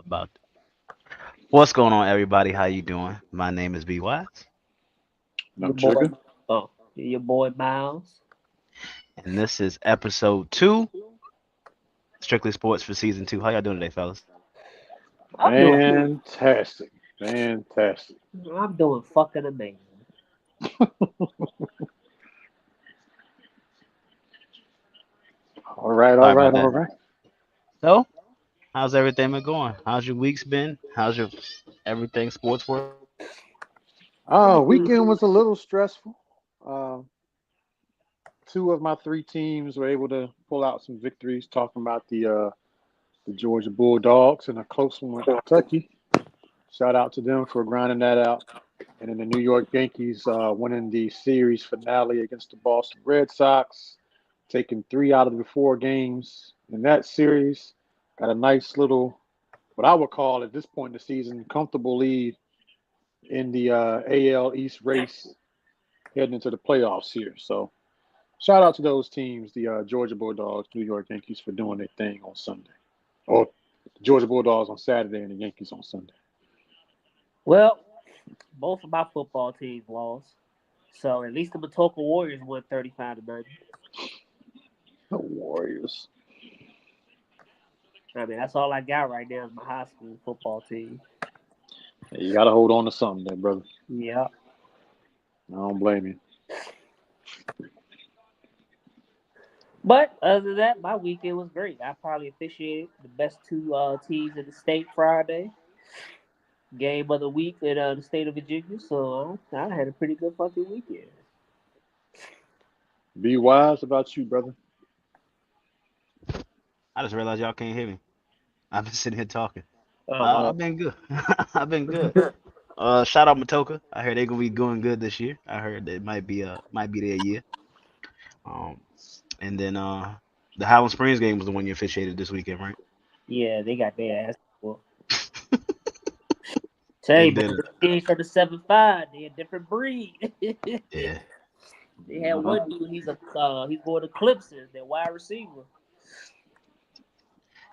about what's going on, everybody. How you doing? My name is B Wise, No Your boy, trigger. your boy Miles. and this is episode 2, Strictly Sports for season 2. How y'all doing today, fellas? I'm doing, Fantastic. Fantastic. I'm doing fucking amazing. All right, all Sorry about right, all that. right. So, how's everything been going? How's your weeks been? How's your everything sports world? Weekend was a little stressful. Uh, two of my three teams were able to pull out some victories. Talking about the Georgia Bulldogs and a close one with Kentucky. Shout out to them for grinding that out. And then the New York Yankees winning the series finale against the Boston Red Sox, taking 3 out of the 4 games in that series. Got a nice little, what I would call at this point in the season, comfortable lead in the AL East race heading into the playoffs here. So shout out to those teams, the Georgia Bulldogs, New York Yankees, for doing their thing on Sunday. Or the Georgia Bulldogs on Saturday and the Yankees on Sunday. Well, both of my football teams lost, so at least the Matoka Warriors won 35-9. The Warriors. I mean, that's all I got right now is my high school football team. Hey, you got to hold on to something there, brother. Yeah, I don't blame you. but other than that, my weekend was great. I probably officiated the best two teams in the state Friday. Game of the week in the state of Virginia, so I had a pretty good fucking weekend. Be wise about you, brother. I just realized y'all can't hear me. I've been sitting here talking. Uh, I've been good. I've been good. Shout out Matoka. I heard they're gonna be going good this year. I heard that it might be their year. Um, and then the Highland Springs game was the one you officiated this weekend, right? yeah, they got their ass. Well, tell you, And man, then the teams from the 7-5, they a different breed. yeah, They had Uh-huh. one dude. He's going to Clemson. Their wide receiver.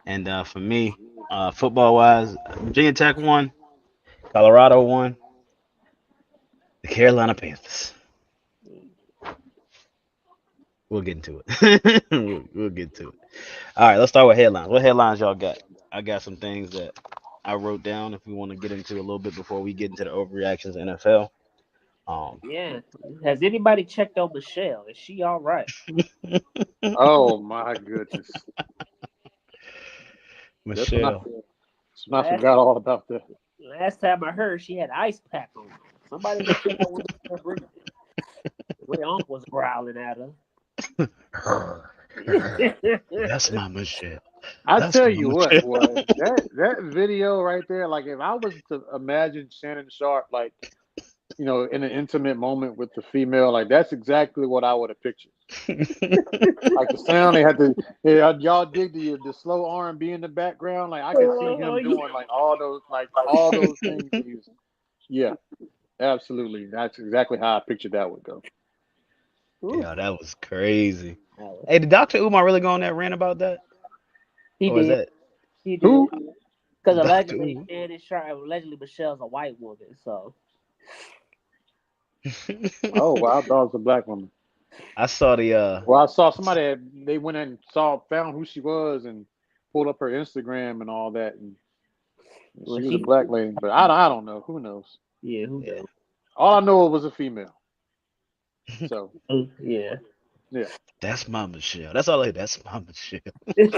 and for me, football wise, Virginia Tech won, Colorado won, the Carolina Panthers. We'll get into it. we'll get to it. All right, let's start with headlines. What headlines y'all got? I got some things that I wrote down if we want to get into a little bit before we get into the overreactions of NFL. Um, Yeah. Has anybody checked on Michelle? Is she all right? Oh my goodness. That's when I, Michelle. that's when I Last forgot all about that. last time I heard, she had ice pack on. Somebody look at her with her breathing. My uncle was growling at her. Her. That's my Michelle. I That's tell my you what, Michelle. boy, that video right there, like if I was to imagine Shannon Sharp, like, in an intimate moment with the female, like that's exactly what I would have pictured. Like the sound they had to, yeah, y'all dig the slow R&B in the background, like I could see Oh, him yeah. doing like all those things. Yeah, absolutely. That's exactly how I pictured that would go. Ooh. Yeah, that was crazy. Oh, Hey, did Dr. Umar really go on that rant about that? he Or is did. that He did. Who? Because Dr. allegedly, Umar? Shannon Sharp, allegedly Michelle's a white woman. So, Oh, wow, I thought it was a black woman. I saw the Well, I saw somebody they went and found who she was and pulled up her Instagram and all that, and well, she was a she, black lady. But I don't know. Who knows? yeah, who yeah. knows? All I know it was a female. So Yeah. yeah, That's my Michelle. That's all that's my Michelle. that's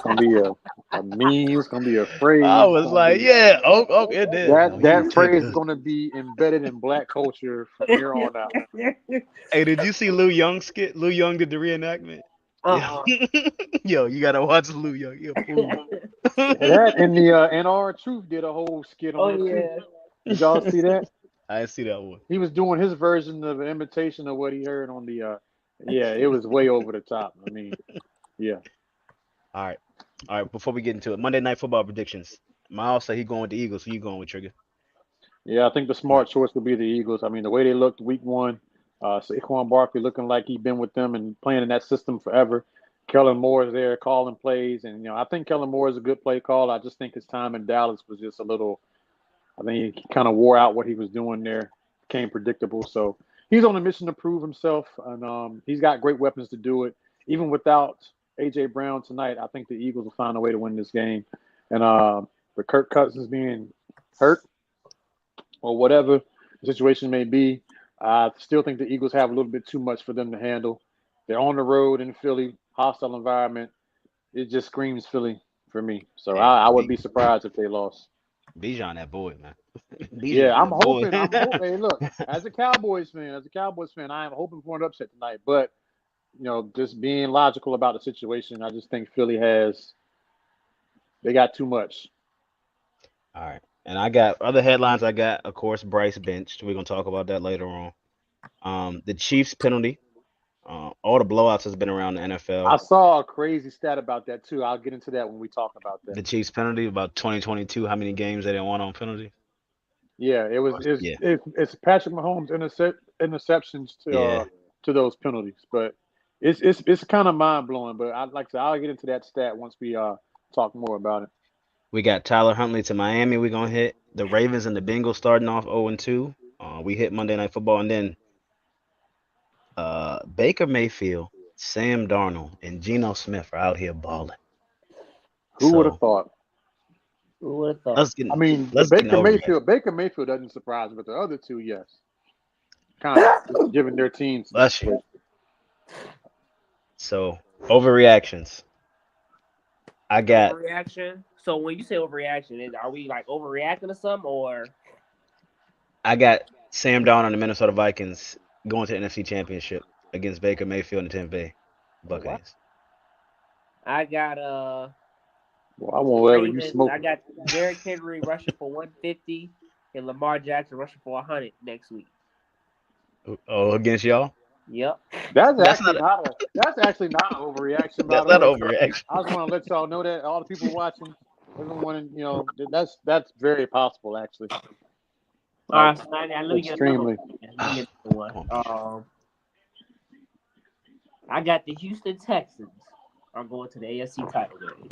gonna be a meme. It's gonna be a I phrase. It's was gonna like, be yeah, okay, it is. that No, he that was too phrase is good. gonna be embedded in black culture from here on out. Hey, did you see Lou Young skit? Lou Young did the reenactment. Yeah. uh-uh. Yo, you gotta watch Lou Young. He a fool. That and the and our truth did a whole skit Oh on it too. yeah. Did y'all see that? I didn't see that one. He was doing his version of an imitation of what he heard on the. Yeah, it was way over the top. I mean, yeah. All right. All right, before we get into it, Monday Night Football predictions. Miles said he going with the Eagles. Who you going with, Trigger? Yeah, I think the smart choice would be the Eagles. I mean, the way they looked week one, Saquon Barkley looking like he's been with them and playing in that system forever. Kellen Moore is there calling plays, and I think Kellen Moore is a good play call. I just think his time in Dallas was just a little. I think he kind of wore out what he was doing there, became predictable. So he's on a mission to prove himself, and he's got great weapons to do it. Even without AJ Brown tonight, I think the Eagles will find a way to win this game. And for Kirk Cousins being hurt or whatever the situation may be, I still think the Eagles have a little bit too much for them to handle. They're on the road in Philly, hostile environment. It just screams Philly for me. So Hey, I would be surprised if they lost. Bijan that boy, man. Yeah, Bijan I'm that boy. hoping. I'm hoping. Hey, look, as a Cowboys fan, I am hoping for an upset tonight. But just being logical about the situation, I just think Philly they got too much. All right. And I got other headlines. I got, of course, Bryce benched. We're gonna talk about that later on. The Chiefs penalty. All the blowouts has been around the I NFL. saw a crazy stat about that too. I'll get into that when we talk about that. The Chiefs penalty about 2022. How many games they didn't won on penalty? Yeah, it was. Yeah, It's Patrick Mahomes interceptions yeah. to those penalties, but it's kind of mind blowing. But like I said, I'll get into that stat once we talk more about it. We got Tyler Huntley to Miami. We're gonna hit the Ravens and the Bengals starting off 0-2. We hit Monday Night Football, and then Baker Mayfield, Sam Darnold, and Geno Smith are out here balling. Who would have So thought? Who would have thought? let's get I mean, let's get an overreaction. Baker Mayfield doesn't surprise me, but the other two, yes, kind of giving their teams. Bless you. So overreactions. I got Overreaction. So when you say overreaction, are we like overreacting to something, or I got Sam Darnold and the Minnesota Vikings going to the NFC Championship against Baker Mayfield and the Tampa Bay what? Buccaneers. I got Well, I won't let you Ravens. smoke. I got Derrick Henry rushing for 150 and Lamar Jackson rushing for 100 next week. Oh, against y'all? Yep. That's That's actually not not an overreaction, by that's the not an way. overreaction. I just want to let y'all know that all the people watching, everyone, that's very possible actually. All right, so now let me get another one. Extremely. Let me get another one. Come on. I got the Houston Texans are going to the AFC title game.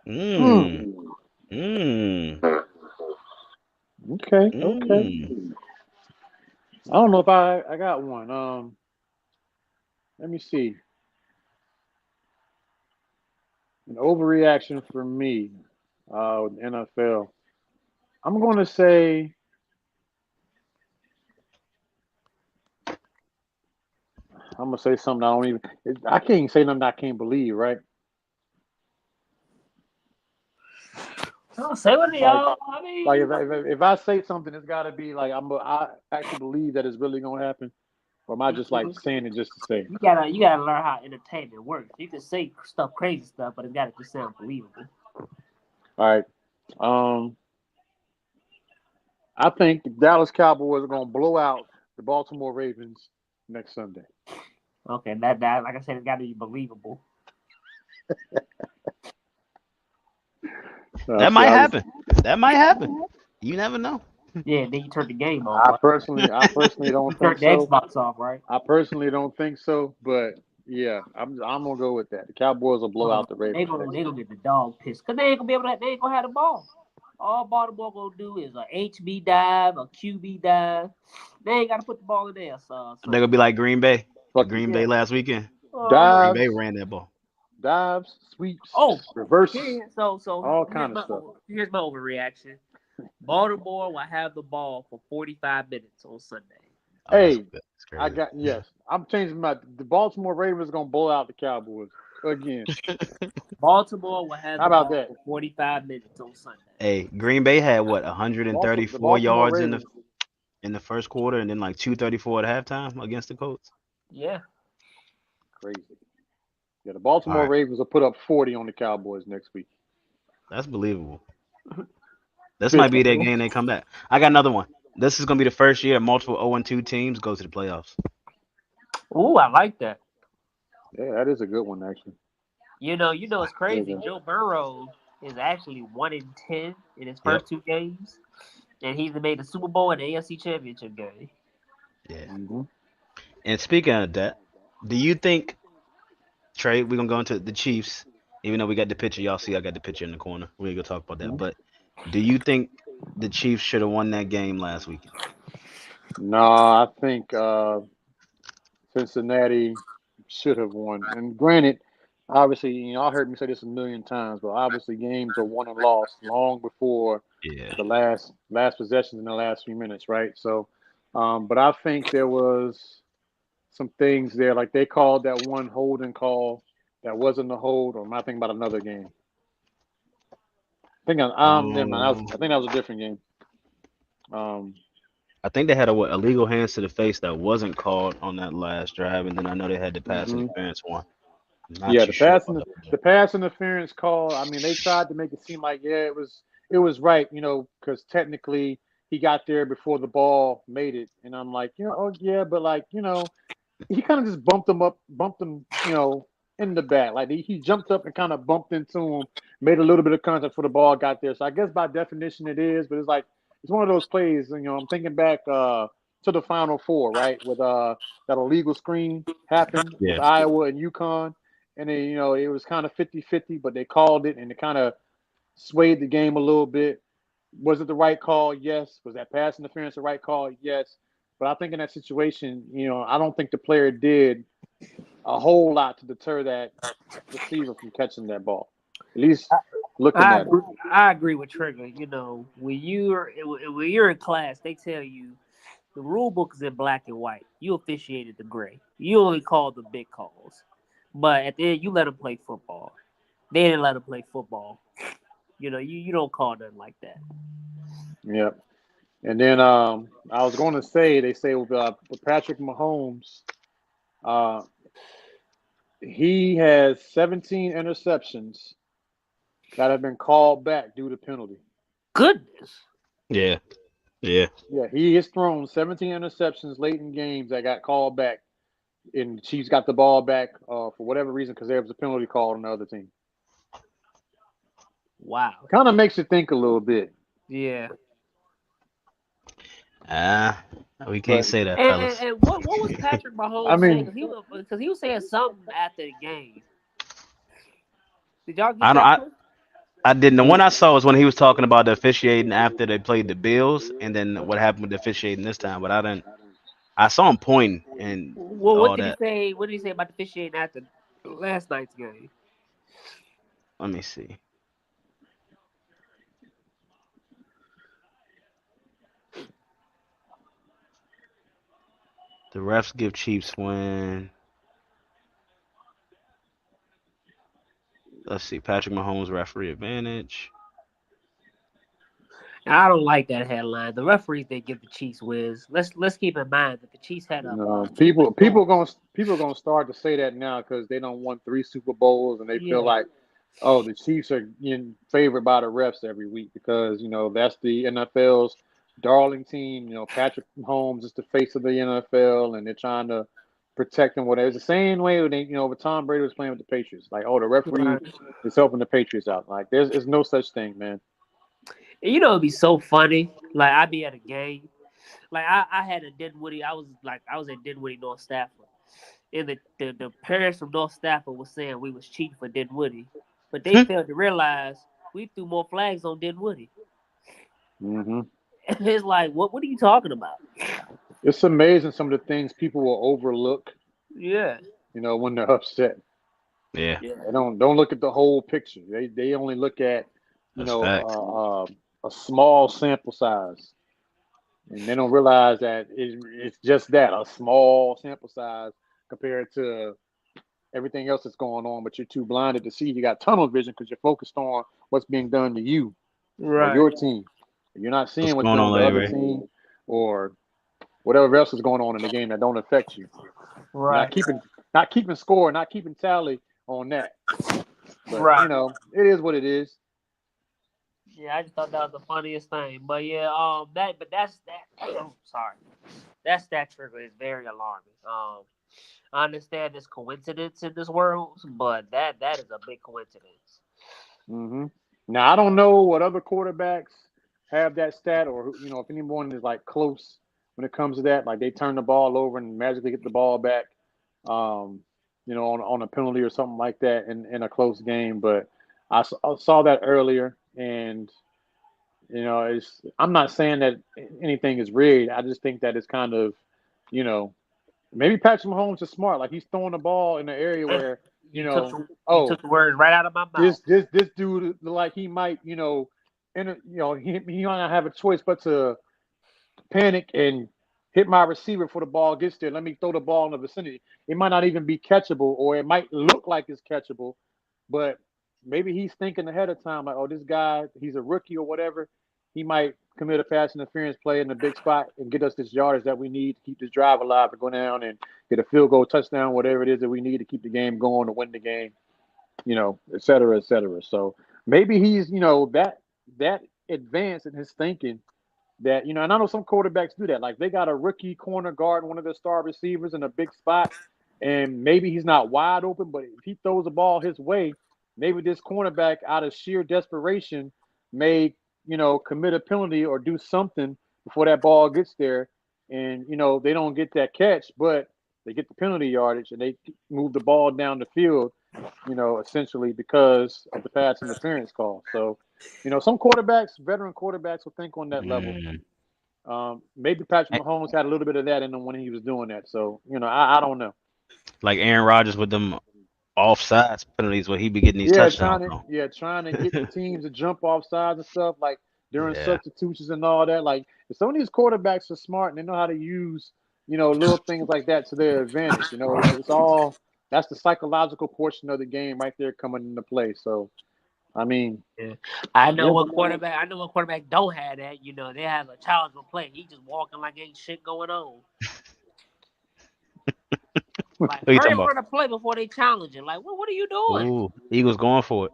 Mmm. Mmm. Okay. Mmm. I don't know if I got one. Let me see. An overreaction for me, with the NFL. I'm going to say. I'm gonna say something I don't even. I can't even say nothing I can't believe, right? Oh, say what y'all. I mean, Like if I say something, it's got to be like I actually believe that it's really gonna happen, or am I just like saying it just to say it? you gotta learn how entertainment works. You can say crazy stuff, but it gotta just sound believable. All right. I think the Dallas Cowboys are gonna blow out the Baltimore Ravens next Sunday. Okay, that like I said, it gotta be believable. That might happen. That might happen. You never know. Yeah, then you turn the game I off. personally don't You turn think the so. Xbox off, right? I personally don't think so, but yeah, I'm gonna go with that. The Cowboys will blow out the They Ravens. gonna get the dog pissed because they ain't gonna be able to. They ain't gonna have the ball. All Baltimore gonna do is a HB dive, a QB dive. They ain't gotta put the ball in there. So They're gonna be like Green Bay. Fucking Green Bay last weekend. Green Bay dives, ran that ball. sweeps, Oh, reverse, so all kind of stuff. here's my overreaction. Baltimore will have the ball for 45 minutes on Sunday. Oh, Hey, that's I crazy. got yes. I'm changing the Baltimore Ravens gonna blow out the Cowboys again. Baltimore will have How the about ball that? for 45 minutes on Sunday. Hey, Green Bay had what The 134 Baltimore yards Ravens. in the first quarter, and then like 234 at halftime against the Colts. Yeah. Crazy. Yeah, the All Baltimore right, Ravens will put up 40 on the Cowboys next week. that's believable. This might 50. be their game. They come back. I got another one. This is gonna be the first year multiple 0-2 teams go to the playoffs. Ooh, I like that. Yeah, that is a good one actually. You know, it's crazy. Yeah. Joe Burrow is actually 1-10 in his Yep. first two games, and he's made the Super Bowl and the AFC Championship game. Yeah. Mm-hmm. And speaking of that, do you think Trey, we're gonna go into the Chiefs. Even though we got the picture, y'all see I got the picture in the corner. We ain't gonna talk about that. Mhm. But do you think the Chiefs should have won that game last weekend? No, I think Cincinnati should have won. And granted, obviously, I heard me say this a million times, but obviously games are won and lost long before Yeah. the last possessions in the last few minutes, right? So, but I think there was some things there, like they called that one holding call that wasn't a hold, or am I thinking about another game? Never mind. Um, I think that was a different game. Um, I think they had a illegal hands to the face that wasn't called on that last drive, and then I know they had the pass mhm. interference one. I'm not Yeah, too sure about that one. the pass interference call. I mean, they tried to make it seem like it was right, because technically he got there before the ball made it, and I'm like, oh yeah, but like, he kind of just bumped him, in the back. Like he jumped up and kind of bumped into him, made a little bit of contact before the ball got there. So I guess by definition it is, but it's like it's one of those plays. I'm thinking back to the Final Four, right, with that illegal screen happened with Yeah. Iowa and UConn, and then it was kind of 50-50, but they called it and it kind of swayed the game a little bit. Was it the right call? Yes. Was that pass interference the right call? Yes. But I think in that situation, I don't think the player did a whole lot to deter that receiver from catching that ball. At least looking I at it. agree, I agree with Trigger. When you're in class, they tell you the rule book is in black and white. You officiated the gray. You only call the big calls, but at the end, you let them play football. They didn't let them play football. You don't call nothing like that. Yep. And then I was going to say, they say with Patrick Mahomes, uh, he has 17 interceptions that have been called back due to penalty. Goodness. Yeah. Yeah. Yeah, he has thrown 17 interceptions late in games that got called back, and the Chiefs got the ball back for whatever reason because there was a penalty called on the other team. Wow. Kind of makes you think a little bit, Yeah. Ah, we can't but say that, And, and, fellas. and what was Patrick I Mahomes saying? mean, Because he was saying something after the game. Did y'all I get don't. that I, clip? I didn't. The one I saw was when he was talking about the officiating after they played the Bills, and then what happened with the officiating this time. But I didn't. I saw him pointing and Well, what all did he that. say? What did he say about the officiating after last night's game? Let me see. The refs give Chiefs win. Let's see. Patrick Mahomes referee advantage. I don't like that headline. The referees they give the Chiefs wins. Let's keep in mind that the Chiefs had a team of people dogs. going people gonna start to say that now because they don't won 3 Super Bowls and they feel Yeah, like, oh, the Chiefs are favored by the refs every week because that's the NFL's darling team. Patrick Mahomes is the face of the NFL, and they're trying to protect him. Whatever. It's the same way when when Tom Brady was playing with the Patriots. Like, oh, the referee right. is helping the Patriots out. Like, there's no such thing, man. And it'd be so funny. Like I'd be at a game. Like I had a Dinwiddie. I was at Dinwiddie, North Stafford, and the parents from North Stafford was saying we was cheating for Dinwiddie, but they failed to realize we threw more flags on Dinwiddie. Hmm. It's like what are you talking about? It's amazing some of the things people will overlook. Yeah, When they're upset. Yeah, yeah, They don't look at the whole picture. They only look at you that's know facts. a small sample size, and they don't realize that it's just that, a small sample size compared to everything else that's going on. But you're too blinded to see. You got tunnel vision because you're focused on what's being done to you or right, your team. You're not What's seeing what's going done on, to the Larry other Ray? team or whatever else is going on in the game that don't affect you. Not right, keeping not keeping score, not keeping tally on that. But right. it is what it is. Yeah, I just thought that was the funniest thing. But yeah, that's that. Sorry, that trigger is very alarming. I understand there's coincidence in this world, but that is a big coincidence. Hmm. Now I don't know what other quarterbacks have that stat, or if anyone is like close when it comes to that. Like they turn the ball over and magically get the ball back. Um, on a penalty or something like that in a close game. But I saw that earlier, and I'm not saying that anything is rigged. I just think that it's kind of, you know, maybe Patrick Mahomes is smart. Like he's throwing the ball in the area where, You took the you oh, took the words right out of my mouth. this dude like he might, he might not have a choice but to panic and hit my receiver before the ball gets there. Let me throw the ball in the vicinity. It might not even be catchable, or it might look like it's catchable, but maybe he's thinking ahead of time, like, oh, this guy, he's a rookie or whatever. He might commit a pass interference play in the big spot and get us this yardage that we need to keep this drive alive and go down and get a field goal, touchdown, whatever it is that we need to keep the game going to win the game, et cetera, et cetera. So maybe he's, that advanced in his thinking that, and I know some quarterbacks do that. Like they got a rookie corner guard, one of their star receivers in a big spot, and maybe he's not wide open, but if he throws the ball his way, maybe this cornerback out of sheer desperation may, commit a penalty or do something before that ball gets there. And, they don't get that catch, but they get the penalty yardage and they move the ball down the field, essentially because of the pass interference call. So, some quarterbacks, veteran quarterbacks, will think on that level. Mm. Maybe Patrick Mahomes had a little bit of that in him when he was doing that. So, I don't know. Like Aaron Rodgers with them offsides penalties where he be getting these Yeah, touchdowns on. trying to get the teams to jump off sides and stuff like during Yeah. substitutions and all that. Like if some of these quarterbacks are smart and they know how to use, little things like that to their advantage. It's all that's the psychological portion of the game right there coming into play. So I mean, Yeah. I know yeah, what quarterback. I know what quarterback don't have that. They have a challenge for play. He just walking like ain't shit going on. Like Who you hurry talking up, about? run a play before they challenge it. Like what are you doing? Ooh, Eagles going for it.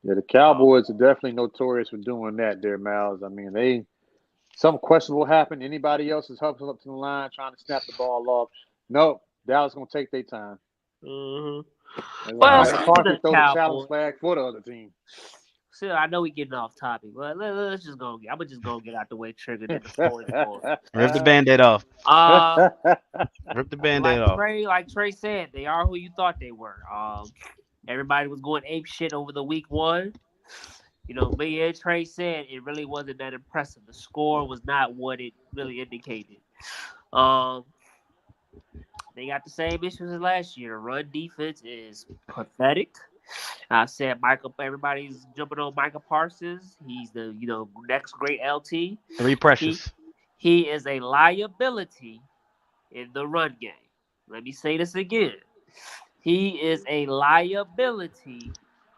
the Cowboys are definitely notorious for doing that there, Miles. I mean, something questionable happened. Anybody else is helping up to the line trying to snap the ball off. Nope, Dallas gonna take their time. hmm And Well, Mike speaking McCarthy of throw the challenge Cowboys, flag for the other team. still I know we getting off topic, but let's just go. I'm just gonna get out the way. Triggered in the story for. Rip the band-aid off. Uh, Rip the band-aid off. Like Trey said, they are who you thought they were. Everybody was going ape shit over the week one. Me and Trey said it really wasn't that impressive. The score was not what it really indicated. Um, they got the same issues as last year. The run defense is pathetic. I said everybody's jumping on Micah Parsons. He's the next great LT. 3 He pressures. he is a liability in the run game. Let me say this again. He is a liability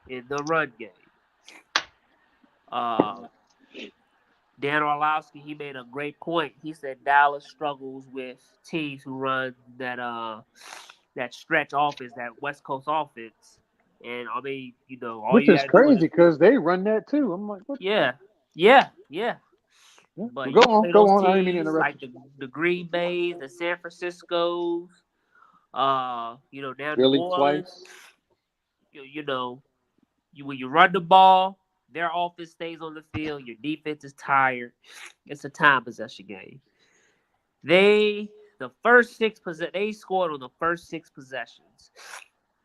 in the run game. Dan Orlowski, he made a great point. He said Dallas struggles with teams who run that stretch offense, that West Coast offense. And I mean, all Which you is gotta do crazy is because they run that too. I'm like, what? yeah. But Go you on, play go those on. I didn't mean to teams interrupt like the Green Bays, the San Franciscos, down New Philly Orleans. twice. When you run the ball, their offense stays on the field. Your defense is tired. It's a time possession game. They scored on the first 6 possessions,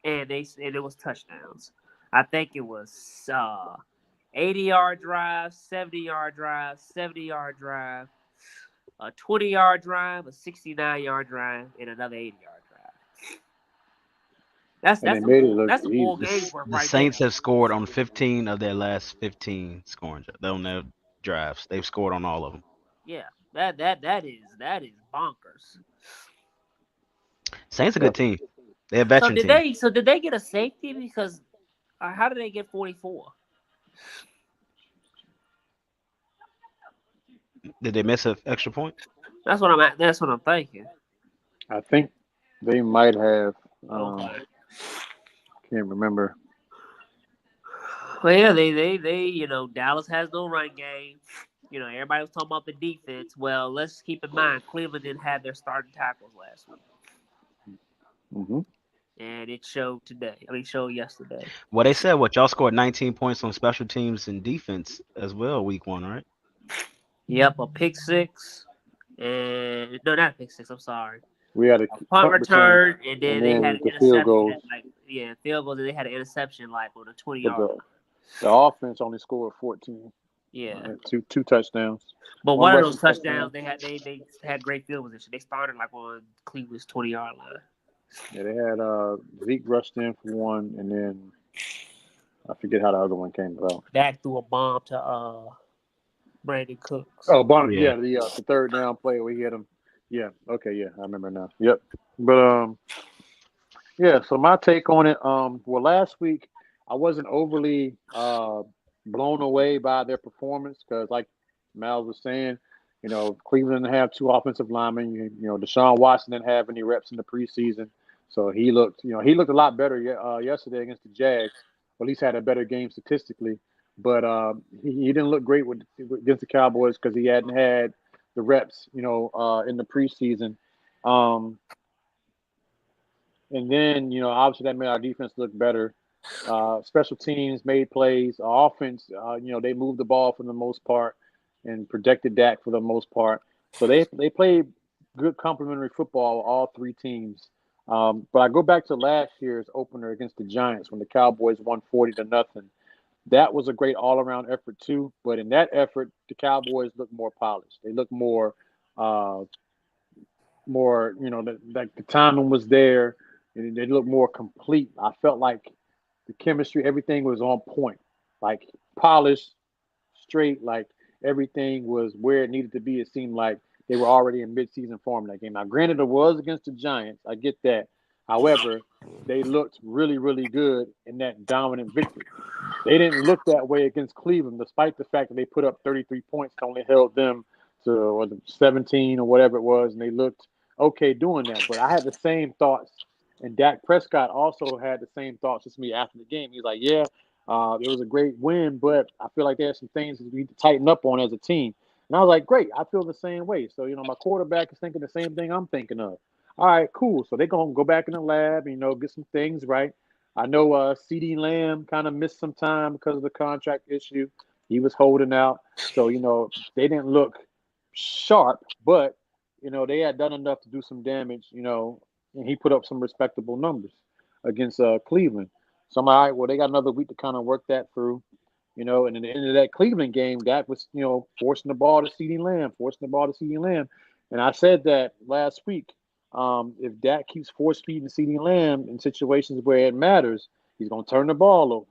and it was touchdowns. I think it was 80-yard drive, 70-yard drive, 70-yard drive, a 20-yard drive, a 69-yard drive, and another 80-yard drive. And they made it look That's a full easy. game's worth The right there. Saints have scored on 15 of their last 15 scoring on their drives. They've scored on all of them. Yeah, that is bonkers. Saints a good Yep. team. They're a So veteran did team. they get a safety because how did they get 44? Did they miss an extra point? That's what I'm thinking. I think they might have. Okay. Can't remember. Well, yeah, they Dallas has no run game. Everybody was talking about the defense. Well, let's keep in mind Cleveland didn't have their starting tackles last week, Hmm. and it showed today. Showed yesterday. Well, they said y'all scored 19 points on special teams and defense as well, week 1, right? Yep, a pick six, and no, not a pick six. I'm sorry. We had a punt punt return, return, and then they had an the field interception. goals. Field goals, and they had an interception on the 20-yard But line. the offense only scored 14. Yeah. Two touchdowns. But One one of those rushing touchdowns, they had great field position. They started on Cleveland's 20-yard line. Yeah, they had Zeke rushed in for one, and then I forget how the other one came about. Dak threw a bomb to Brandon Cooks. Oh, Bonner, Yeah. the third down play where he hit him. Yeah, okay, yeah, I remember now. Yep. But yeah. So my take on it, well, last week I wasn't overly blown away by their performance because, like Mal was saying, Cleveland didn't have two offensive linemen. Deshaun Watson didn't have any reps in the preseason, so he looked a lot better yesterday against the Jags. Or at least had a better game statistically. But he didn't look great against the Cowboys because he hadn't had the reps, in the preseason. And then, obviously that made our defense look better. Special teams made plays. Offense, they moved the ball for the most part and protected Dak for the most part. So they played good complementary football, all three teams. But I go back to last year's opener against the Giants when the Cowboys won 40-0. That was a great all-around effort too. But in that effort, the Cowboys looked more polished. They looked more, the timing was there. And they looked more complete. I felt like the chemistry, everything was on point, like polished, straight, like everything was where it needed to be. It seemed like they were already in midseason form in that game. Now, granted, it was against the Giants. I get that. However, they looked really, really good in that dominant victory. They didn't look that way against Cleveland, despite the fact that they put up 33 points and only held them to 17 or whatever it was, and they looked okay doing that. But I had the same thoughts. And Dak Prescott also had the same thoughts as me after the game. He's like, yeah, it was a great win, but I feel like there's some things that we need to tighten up on as a team. And I was like, great, I feel the same way. So, my quarterback is thinking the same thing I'm thinking of. All right, cool. So they're going to go back in the lab, get some things right. I know CeeDee Lamb kind of missed some time because of the contract issue. He was holding out. So, they didn't look sharp, but, they had done enough to do some damage, and he put up some respectable numbers against Cleveland. So I'm like, all right, well, they got another week to kind of work that through, and at the end of that Cleveland game, Dak was, forcing the ball to CeeDee Lamb. And I said that last week. If Dak keeps force feeding CeeDee Lamb in situations where it matters, he's going to turn the ball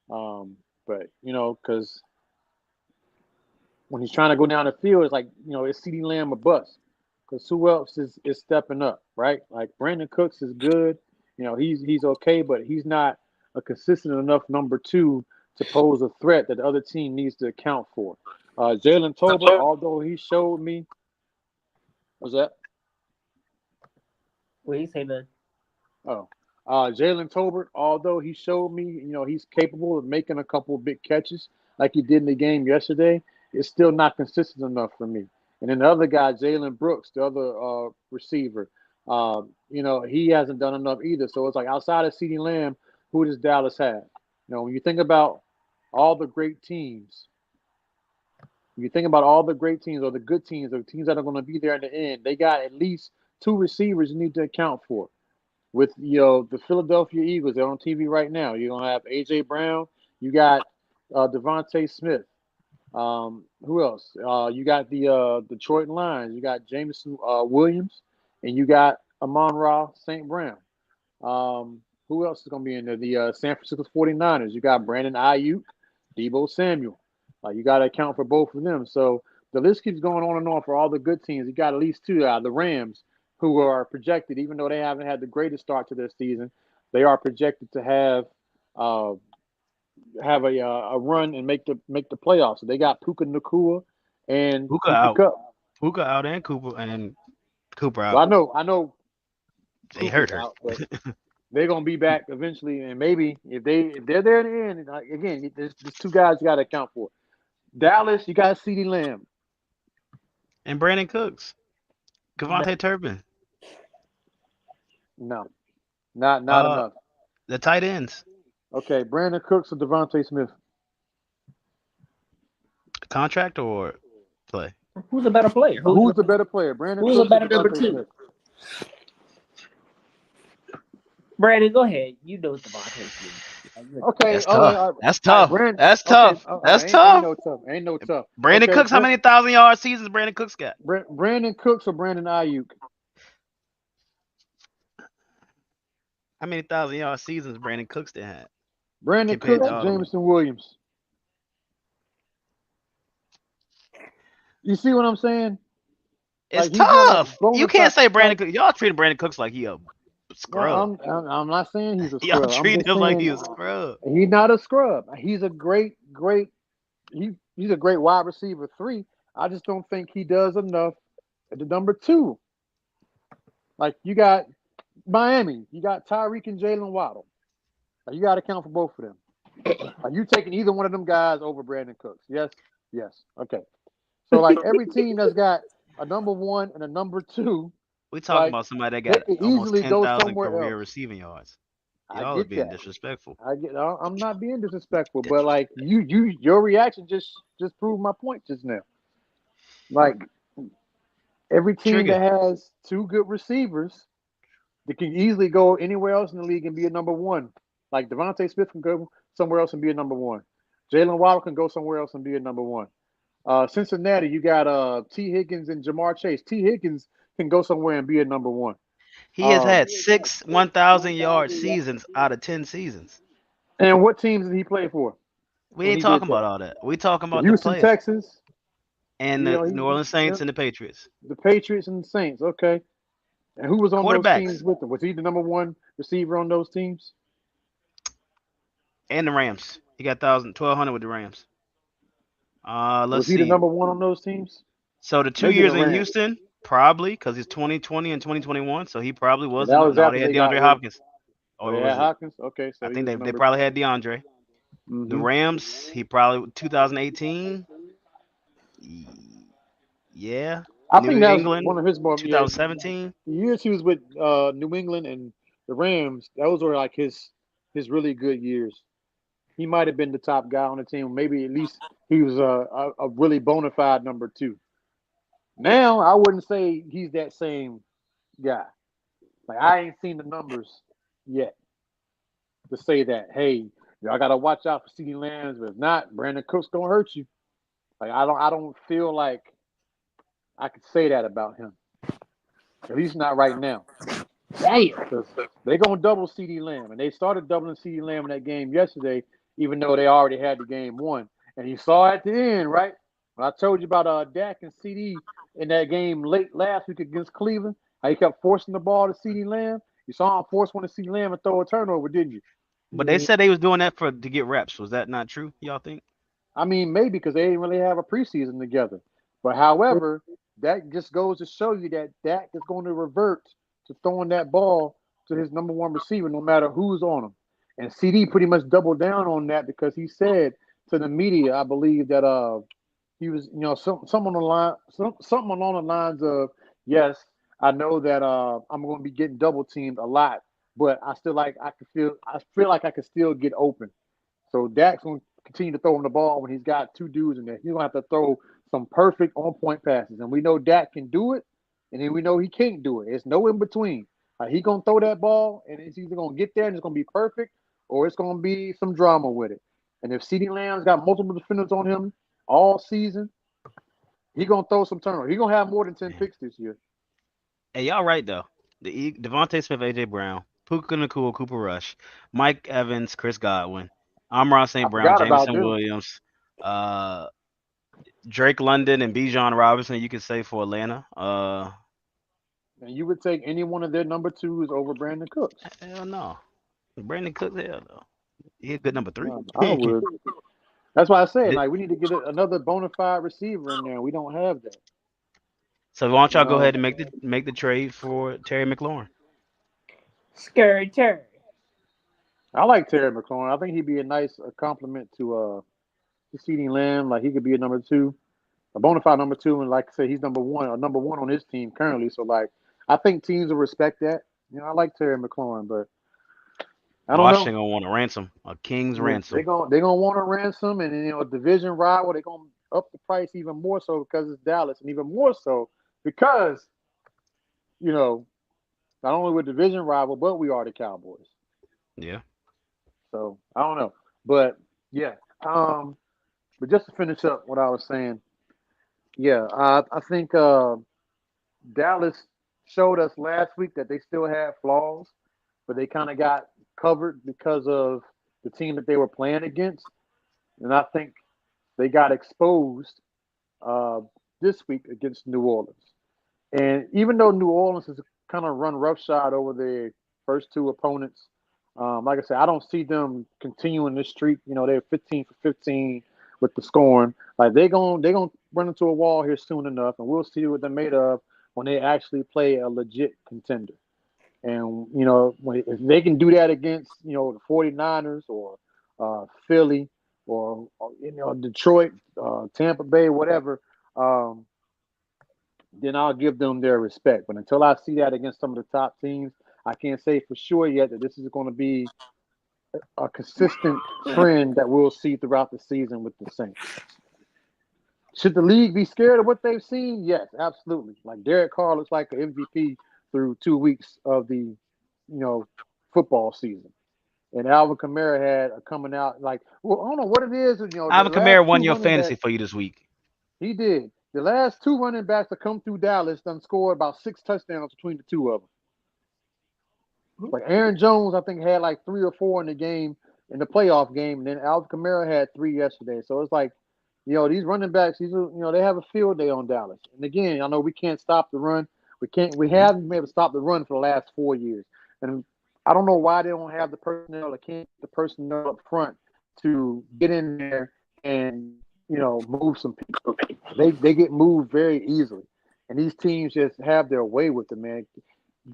over. But, because when he's trying to go down the field, it's like, is CeeDee Lamb a bust? Because who else is stepping up, right? Like Brandon Cooks is good. He's okay, but he's not a consistent enough number two to pose a threat that the other team needs to account for. Jalen Tolbert, although he showed me, what's that? What you say, man? Oh, Jalen Tolbert, although he showed me, he's capable of making a couple of big catches like he did in the game yesterday, it's still not consistent enough for me. And then the other guy, Jalen Brooks, the other receiver, he hasn't done enough either. So it's like outside of CeeDee Lamb, who does Dallas have? When you think about all the great teams, or the good teams, or the teams that are going to be there in the end, they got at least two receivers you need to account for. With the Philadelphia Eagles, they're on TV right now. You're gonna have A.J. Brown. You got Devontae Smith. Who else? You got the Detroit Lions. You got Jameson Williams, and you got Amon-Ra St. Brown. Who else is gonna be in there? The San Francisco 49ers. You got Brandon Ayuk, Deebo Samuel. You got to account for both of them. So the list keeps going on and on for all the good teams. You got at least two. The Rams, who are projected, even though they haven't had the greatest start to their season, they are projected to have a run and make the playoffs. So they got Puka Nacua and Puka Cooper out. Kupp. Puka out and Cooper out. Well, I know They Cooper's hurt. out, but they're gonna be back eventually. And maybe if they're there at the end, again, there's two guys you got to account for. Dallas, you got CeeDee Lamb And Brandon Cooks. Devontae Turpin. No, not enough. The tight ends. Okay, Brandon Cooks or Devontae Smith? Contract or play? Who's a better player? Who's the better player, Brandon Who's a Cooks or better number Devontae two? Smith? Brandon, go ahead. You know Devontae Smith. Like, look, Okay. That's Okay. tough. All That's right. tough. Brandon. That's Okay. tough. That's Ain't tough. no tough. Ain't no tough. Brandon Okay. Cooks, how many 1,000-yard seasons Brandon Cooks got? Brandon Cooks or Brandon Ayuk? How many 1,000-yard seasons Brandon Cooks did have Brandon compared Cooks to or all of them? Jameson Williams? You see what I'm saying? It's Like he's not a tough. You bona can't fide. say Brandon Like Cooks. Y'all treating Brandon Cooks like he a no, scrub. I'm not saying he's a Y'all scrub. I'm treat just him like he saying a scrub. he's not a scrub. He's a great. He's a great wide receiver 3. I just don't think he does enough at the number 2. Like you got Miami, you got Tyreek and Jalen Waddle. Like, you got to account for both of them. Are you taking either one of them guys over Brandon Cooks? Yes, yes. Okay. So like every team that's got a number 1 and a number 2, We talking like about somebody that they got could almost easily go 10,000 somewhere career else. receiving yards. I Y'all are get being that. disrespectful. I'm not being disrespectful, but Disrespectful. like your reaction just proved my point just now. Like every team Trigger. that has 2 good receivers, they can easily go anywhere else in the league and be a number 1. Like Devontae Smith can go somewhere else and be a number 1. Jalen Waddle can go somewhere else and be a number 1. Cincinnati, you got T. Higgins and Jamar Chase. T. Higgins can go somewhere and be a number 1. He has Um, had 6 1,000-yard seasons out of 10 seasons. and what teams did he play for We when ain't he did talking that? about all that. We talking The about the Houston players Texans, and you the know, New Orleans he, Saints and the Patriots. the Patriots and the Saints. Okay, and who was on those Quarterbacks teams with him? Was he the number 1 receiver on those teams? and the Rams. He got 1,200 with the Rams. Let's Was he the see. number 1 on those teams? So the two Maybe the years in Rams. Houston, probably because he's 2020 and 2021. So he probably And was that in. was No, they after had they got DeAndre rid of. Hopkins, Oh, or they had was it? Hopkins. Okay, so I he think was they number. probably had DeAndre. The Mm-hmm. Rams, he probably 2018. Yeah. I New think that was England, one of his more. Yeah, 2017. the years he was with New England and the Rams. Those were like his really good years. He might have been the top guy on the team. Maybe at least he was a really bona fide number 2. Now I wouldn't say he's that same guy. Like I ain't seen the numbers yet to say that. Hey, y'all got to watch out for CeeDee Lamb. But if not, Brandon Cooks gonna hurt you. Like I don't feel like I could say that about him. At least not right now. damn. Because they're gonna double CeeDee Lamb. And they started doubling CeeDee Lamb in that game yesterday, even though they already had the game won. And you saw at the end, right? When I told you about Dak and CD in that game late last week against Cleveland, how he kept forcing the ball to CeeDee Lamb. You saw him force one to CeeDee Lamb and throw a turnover, didn't you? But they said they was doing that to get reps. Was that not true? Y'all think? I mean, maybe because they didn't really have a preseason together. But however, that just goes to show you that Dak is going to revert to throwing that ball to his number 1 receiver, no matter who's on him. And CD pretty much doubled down on that because he said to the media, I believe that he was, some on the line, something along the lines of, yes, I know that I'm going to be getting double teamed a lot, but I feel like I can still get open. So Dak's going to continue to throw him the ball when he's got 2 dudes in there. He's going to have to throw some perfect on-point passes. And we know Dak can do it, and then we know he can't do it. It's no in between. He's going to throw that ball, and it's either going to get there and it's going to be perfect, or it's going to be some drama with it. And if CeeDee Lamb's got multiple defenders on him all season, he's going to throw some turnovers. He's going to have more than 10 Yeah. picks this year. Hey, y'all right though. Devontae Smith, AJ Brown, Puka Nacua, Cooper Rush, Mike Evans, Chris Godwin, Amon I St. Brown, forgot about Jameson them. Williams, uh, Drake London, and Bijan Robinson. You could say for Atlanta. And you would take any one of their number 2s over Brandon Cooks. Hell no. Brandon Cooks, hell no. He a good number 3. I would. That's why I said, Did- like, we need to get another bona fide receiver in there. We don't have that. So why don't You y'all go ahead know, and make the trade for Terry McLaurin? Scary Terry. I like Terry McLaurin. I think he'd be a nice compliment to CeeDee Lamb. Like he could be a number 2, a bona fide number 2, and like I said, he's number one on his team currently. So like, I think teams will respect that. I like Terry McLaurin, but I don't know. Washington gonna want a ransom, a king's They're ransom. gonna want a ransom, and a division rival. They're gonna up the price even more so because it's Dallas, and even more so because you know not only we're division rival, but we are the Cowboys. Yeah. So I don't know, but yeah. But just to finish up what I was saying, yeah, I think Dallas showed us last week that they still had flaws, but they kind of got covered because of the team that they were playing against, and I think they got exposed uh, this week against New Orleans. And even though New Orleans has kind of run roughshod over their first two opponents, like I said, I don't see them continuing this streak. You know, they're 15 for 15 with the scoring. Like they're gonna run into a wall here soon enough, and we'll see what they're made of when they actually play a legit contender. And if they can do that against the 49ers or Philly or Detroit, Tampa Bay, whatever. Um, then I'll give them their respect. But until I see that against some of the top teams, I can't say for sure yet that this is going to be a consistent trend that we'll see throughout the season with the Saints. Should the league be scared of what they've seen? Yes, absolutely. Like Derek Carr looks like an MVP through 2 weeks of the, football season. And Alvin Kamara had a coming out like, well, I don't know what it is. The Alvin Kamara last won two your running fantasy backs, for you this week. he did. The last two running backs that come through Dallas done scored about 6 touchdowns between the two of them. Like Aaron Jones, I think had like 3 or 4 in the game in the playoff game, and then Alvin Kamara had 3 yesterday. So it's like, these running backs, they have a field day on Dallas. And again, I know we can't stop the run. We Mhm. haven't been able to stop the run for the last 4 years. And I don't know why they don't have the personnel or can't get the personnel up front to get in there and move some people. They get moved very easily, and these teams just have their way with it, man.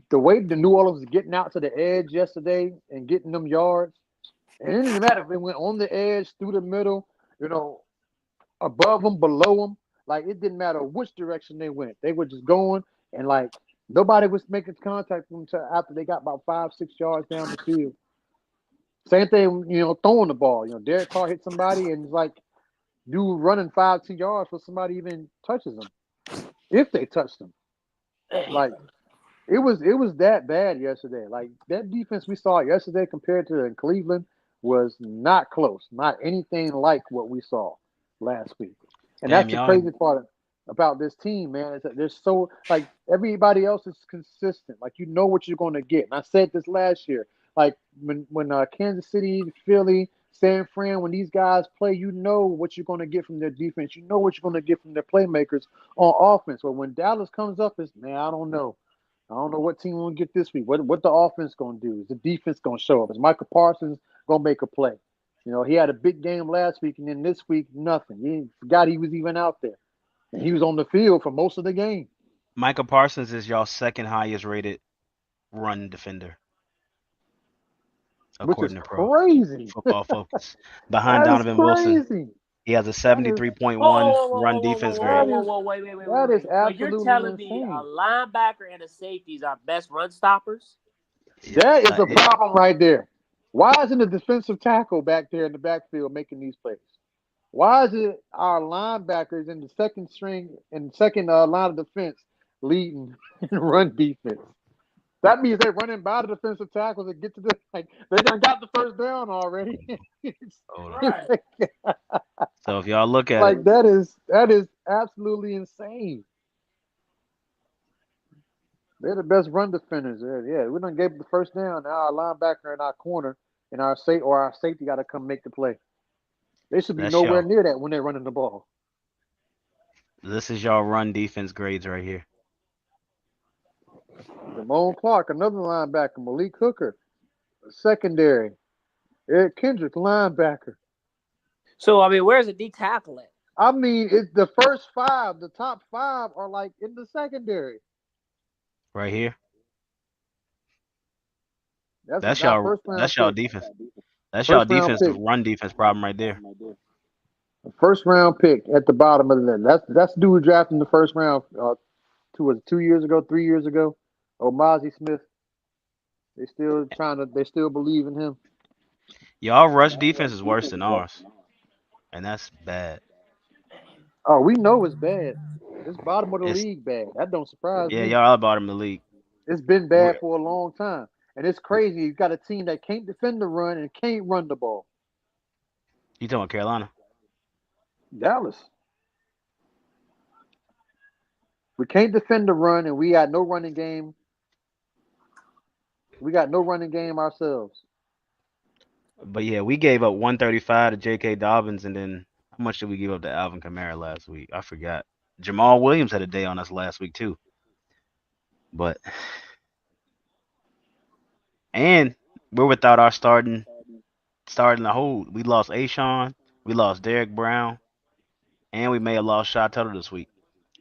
The way the New Orleans was getting out to the edge yesterday and getting them yards, and it didn't matter if they went on the edge, through the middle, you know, above them, below them. Like it didn't matter which direction they went. They were just going, and like nobody was making contact with them until after they got about 5, 6 yards down the field. Same thing, throwing the ball. Derek Carr hit somebody, and it's like dude running 5, 2 yards before somebody even touches them, if they touch them. Like it was that bad yesterday. Like that defense we saw yesterday compared to in Cleveland was not close, not anything like what we saw last week. And Damn, that's the y'all. crazy part about this team, man, is that they're so like everybody else is consistent. Like you know what you're going to get. And I said this last year. Like when Kansas City, Philly, San Fran, when these guys play, you know what you're going to get from their defense. You know what you're going to get from their playmakers on offense. But when Dallas comes up, it's man, I don't know. I don't know what team we'll get this week. What the offense gonna do? Is the defense gonna show up? Is Michael Parsons gonna make a play? He had a big game last week, and then this week nothing. He forgot he was even out there, and he was on the field for most of the game, Micah Parsons is y'all second highest rated run defender, which is according to Pro crazy. Football Focus. Behind That is Donovan Wilson, crazy. he has a That is 73.1 Whoa, whoa, run whoa, whoa, whoa, defense whoa, grade. whoa, that whoa, is whoa, wait, wait, wait, wait, that is wait. So you're absolutely telling me a insane. linebacker and a safety are best run stoppers? Yeah, That is a it, problem right there. Why isn't the defensive tackle back there in the backfield making these plays? Why is it our linebackers in the second string and second line of defense leading in run defense? That means they're running by the defensive tackles and get to the like they done got the first down already. it's, hold on. it's Right. So if y'all look at it, like that is absolutely insane. They're the best run defenders. Yeah, we done gave the first down. Now our linebacker in our corner and our safety got to come make the play. They should be that's nowhere y'all. near that when they're running the ball. This is y'all run defense grades right here. Damone Clark, another linebacker. Malik Hooker, secondary. Eric Kendrick, linebacker. So I mean, where's the D tackle at? I mean, it's the first five. The top five are like in the secondary. Right here. That's That's our y'all. first round That's y'all pick. defense. That's y'all First round defensive pick. run defense problem right there. First round pick at the bottom of the list. That's the dude who drafted in the first round. Was it 2 years ago, 3 years ago? Mozzie Smith. They still believe in him. Y'all rush defense is worse than ours, and that's bad. Oh, we know it's bad. It's bottom of the It's league bad. That don't surprise yeah, me. y'all are bottom of the league. It's been bad We're for a long time. And it's crazy. You got a team that can't defend the run and can't run the ball. You talking about Carolina? Dallas. We can't defend the run, and we got no running game. We got no running game ourselves. But yeah, we gave up 135 to J.K. Dobbins, and then how much did we give up to Alvin Kamara last week? I forgot. Jamal Williams had a day on us last week too. But and we're without our starting the hold. We lost Ashawn, we lost Derek Brown, and we may have lost Shot Tuttle this week.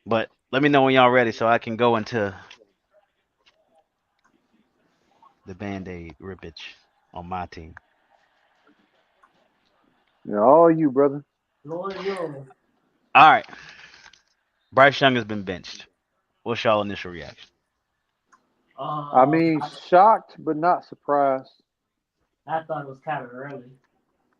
But let me know when y'all ready so I can go into the Band-Aid rippage on my team. Yeah, all you, brother. Lord, yo. All right. Bryce Young has been benched. What's y'all initial reaction? I mean, I, shocked but not surprised. I thought it was kind of early.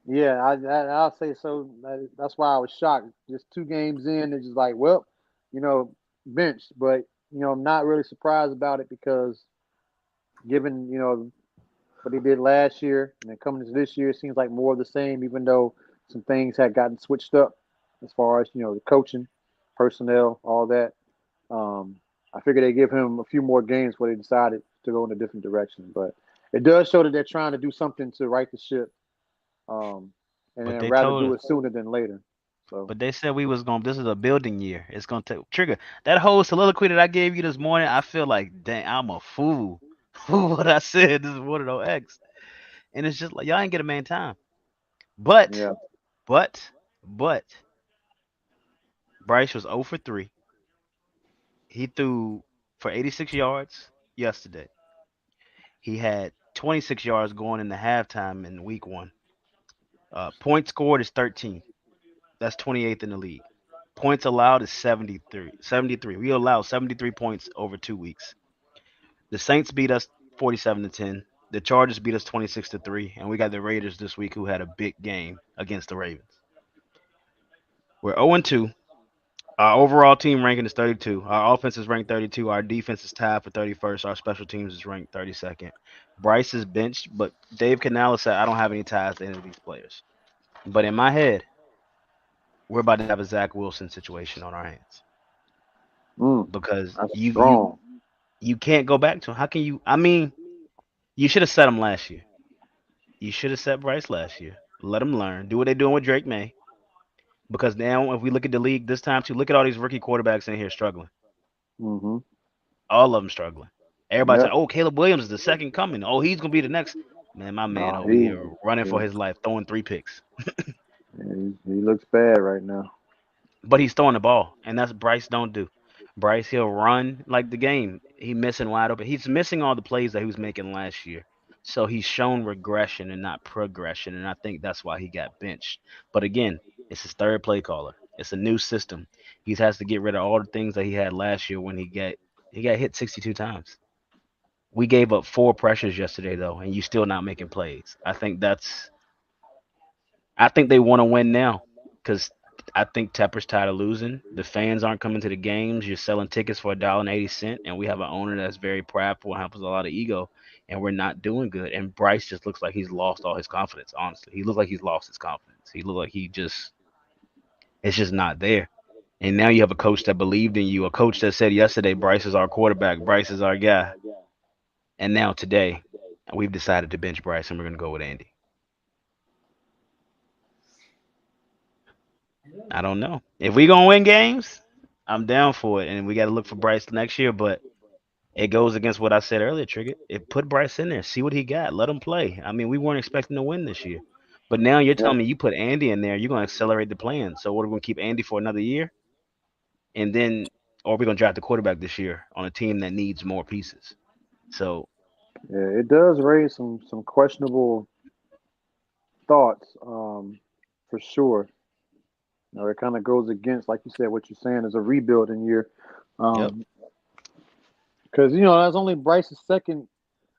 Yeah, I'll say so. That's why I was shocked. Just 2 games in, it's just like, well, you know, benched. But I'm not really surprised about it because given what he did last year and then coming into this year, it seems like more of the same. Even though some things had gotten switched up as far as the coaching, personnel, all that. Um, I figured they give him a few more games before they decided to go in a different direction. But it does show that they're trying to do something to right the ship, um, and But then they rather told do us. it sooner than later. So But they said we was going. This is a building year. It's gonna take trigger that whole soliloquy that I gave you this morning. I feel like, dang, I'm a fool for what I said. This is one of those X, and it's just like y'all ain't get a man time. But, yeah, but, but, Bryce was 0 for 3. He threw for 86 yards yesterday. He had 26 yards going into halftime in week one. Points scored is 13. That's 28th in the league. Points allowed is 73. 73. We allowed 73 points over 2 weeks. The Saints beat us 47-10. The Chargers beat us 26-3, and we got the Raiders this week who had a big game against the Ravens. We're 0-2. Our overall team ranking is 32. Our offense is ranked 32. Our defense is tied for 31st. Our special teams is ranked 32nd. Bryce is benched, but Dave Canales said I don't have any ties to any of these players. But in my head, we're about to have a Zach Wilson situation on our hands mm, because that's you strong. you can't go back to him. How can you? I mean, you should have set him last year. You should have set Bryce last year. Let him learn. Do what they're doing with Drake May. Because now, if we look at the league this time too, look at all these rookie quarterbacks in here struggling. Mm-hmm. All of them struggling. Everybody say, Yep. "Oh, Caleb Williams is the second coming. Oh, he's gonna be the next." Man, my man No, over here running for he his life, throwing 3 picks. he looks bad right now. But he's throwing the ball, and that's Bryce don't do. Bryce, he'll run like the game. He missing wide open. He's missing all the plays that he was making last year. So he's shown regression and not progression, and I think that's why he got benched. But again, it's his third play caller. It's a new system. He has to get rid of all the things that he had last year when he got hit 62 times. We gave up 4 pressures yesterday though, and you still not making plays. I think they want to win now because I think Tepper's tired of losing. The fans aren't coming to the games. You're selling tickets for $1.80, and we have an owner that's very prideful and has a lot of ego, and we're not doing good. And Bryce just looks like he's lost all his confidence. Honestly, he looks like he's lost his confidence. He looks like it's just not there. And now you have a coach that believed in you, a coach that said yesterday, Bryce is our quarterback, Bryce is our guy, and now today, we've decided to bench Bryce and we're gonna go with Andy. I don't know. If we gonna win games, I'm down for it, and we got to look for Bryce next year. But it goes against what I said earlier. Trigger. It put Bryce in there. See what he got. Let him play. I mean, we weren't expecting to win this year, but now you're Yeah, telling me you put Andy in there. You're gonna accelerate the plan. So what are we gonna keep Andy for another year, and then, or are we gonna draft the quarterback this year on a team that needs more pieces? So yeah, it does raise some questionable thoughts, for sure. It kind of goes against, like you said, what you're saying is a rebuilding year, yep. um, because that's only Bryce's second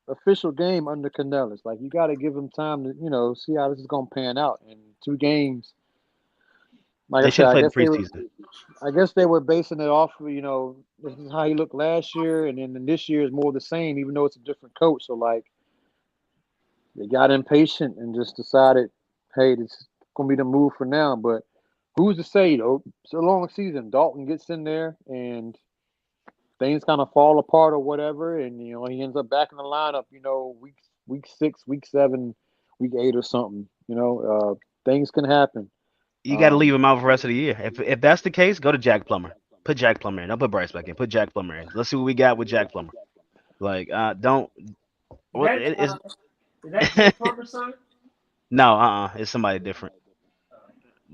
official game under Canellis. Like you got to give him time to see how this is gonna pan out in 2 games. Like I They should said, have played the preseason. I guess they were basing it off of this is how he looked last year, and then this year is more the same, even though it's a different coach. So like they got impatient and just decided, hey, this is gonna be the move for now. But who's to say though? It's a long season. Dalton gets in there and things kind of fall apart or whatever, and he ends up back in the lineup. Week 6, week 7, week 8 or something. Things can happen. You got to leave Um, him out for the rest of the year. If that's the case, go to Jack Plummer. Put Jack Plummer in. Don't put Bryce back in. Put Jack Plummer in. Let's see what we got with Jack Plummer. Like, don't. Is What that it's is that Jay Plummer's son? no, it's somebody different.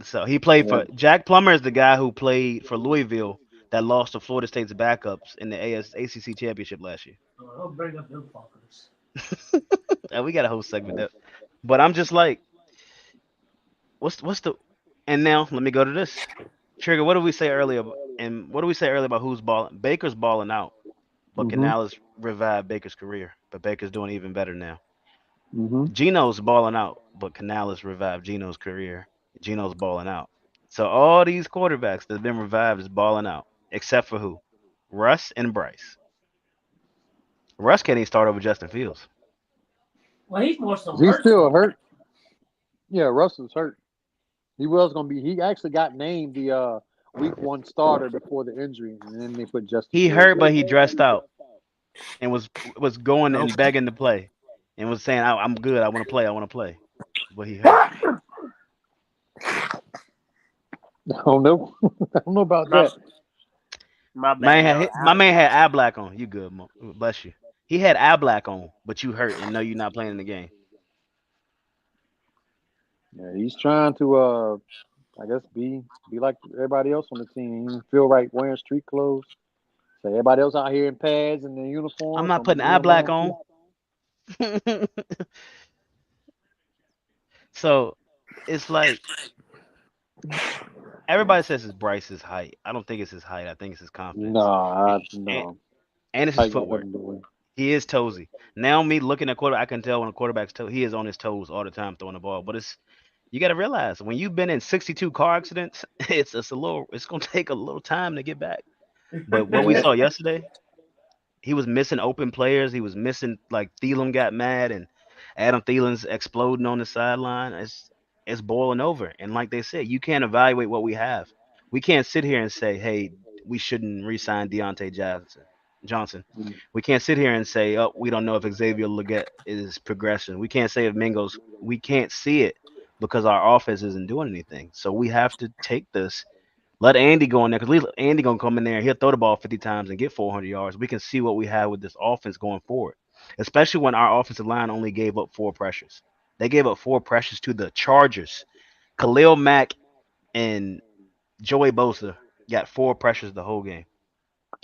So he played yeah, for Jack Plummer is the guy who played for Louisville that lost to Florida State's backups in the ACC championship last year. Don't bring up them fuckers. We got a whole segment there, but I'm just like, what's the? And now let me go to this trigger. What did we say earlier? And what did we say earlier about who's balling? Baker's balling out, but hmm Canales revived Baker's career. But Baker's doing even better now. hmm Geno's balling out, but Canales revived Geno's career. Geno's balling out. So all these quarterbacks that have been revived is balling out, except for who? Russ and Bryce. Russ can't even start over Justin Fields. Well, he's more so Is he hurt still than hurt? Yeah, Russell's hurt. He was gonna be. He actually got named the week 1 starter before the injury, and then they put Justin He Fields hurt, but in. he dressed out and was going nope. and begging to play, and was saying, "I'm good. I want to play. I want to play." But he hurt. I don't know. I don't know about My, that. my bad, y'all. My man had eye black on. You good, Mo? Bless you. He had eye black on, but you hurt and know you're not playing in the game. Yeah, he's trying to I guess be like everybody else on the team. He didn't feel right wearing street clothes. So everybody else out here in pads and their I'm uniforms. not So I'm putting gonna leave eye him black alone too. on. So it's like everybody says it's Bryce's height. I don't think it's his height. I think it's his confidence and, No. and it's his Height got footwork. nothing to do with it. He is toesy. Now me looking at quarter, I can tell when a quarterback's toe. He is on his toes all the time throwing the ball. But it's you got to realize when you've been in 62 car accidents, it's gonna take a little time to get back. But what we Yeah. saw yesterday, he was missing open players. He was missing like Thielen got mad and Adam Thielen's exploding on the sideline. It's boiling over. And like they said, you can't evaluate what we have. We can't sit here and say, hey, we shouldn't re-sign Deontay Johnson. Mm. We can't sit here and say, oh, we don't know if Xavier Leggett is progression. We can't say if Mingo's. We can't see it because our offense isn't doing anything. So we have to take this let Andy go in there because Andy gonna come in there and he'll throw the ball 50 times and get 400 yards. We can see what we have with this offense going forward, especially when our offensive line only gave up 4 pressures. They gave up 4 pressures to the Chargers. Khalil Mack and Joey Bosa got 4 pressures the whole game.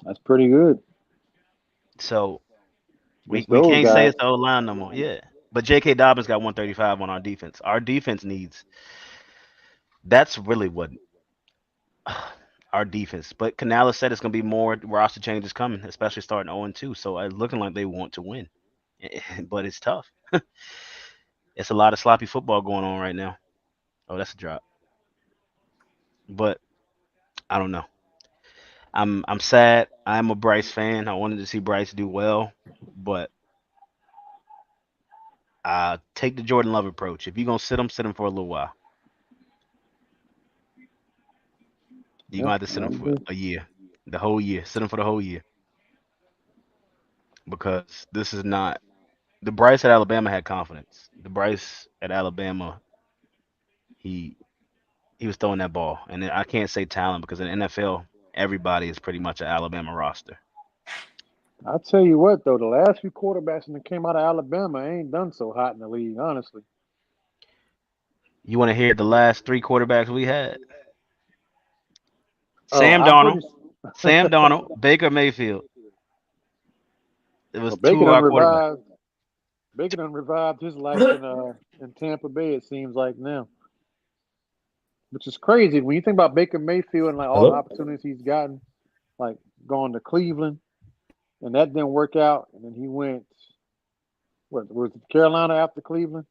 That's pretty good. So we, Against we those can't say guys. it's the old line no more. Yeah. But J.K. Dobbins got 135 on our defense. Our defense needs that's really what our defense. But Canales said it's going to be more roster changes coming, especially starting 0-2. So it's looking like they want to win. But it's tough. It's a lot of sloppy football going on right now. Oh, that's a drop. But I don't know. I'm sad. I'm a Bryce fan. I wanted to see Bryce do well, but take the Jordan Love approach. If you're gonna sit him for a little while. You're Yeah, gonna have to sit I him for agree. a year, the whole year. Sit him for the whole year because this is not the Bryce at Alabama had confidence. The Bryce at Alabama, he he was throwing that ball, and I can't say talent because in the NFL, everybody is pretty much an Alabama roster. I'll tell you what though, the last few quarterbacks that came out of Alabama ain't done so hot in the league, honestly. You want to hear the last 3 quarterbacks we had? Oh, Sam I'm Darnold, pretty. Sam Darnold, Baker Mayfield. It was Well, two of our quarterbacks. Baker done revived his life in Tampa Bay. It seems like now, which is crazy when you think about Baker Mayfield and like all the Hello? opportunities he's gotten, like going to Cleveland, and that didn't work out, and then he went. What was it, Carolina after Cleveland?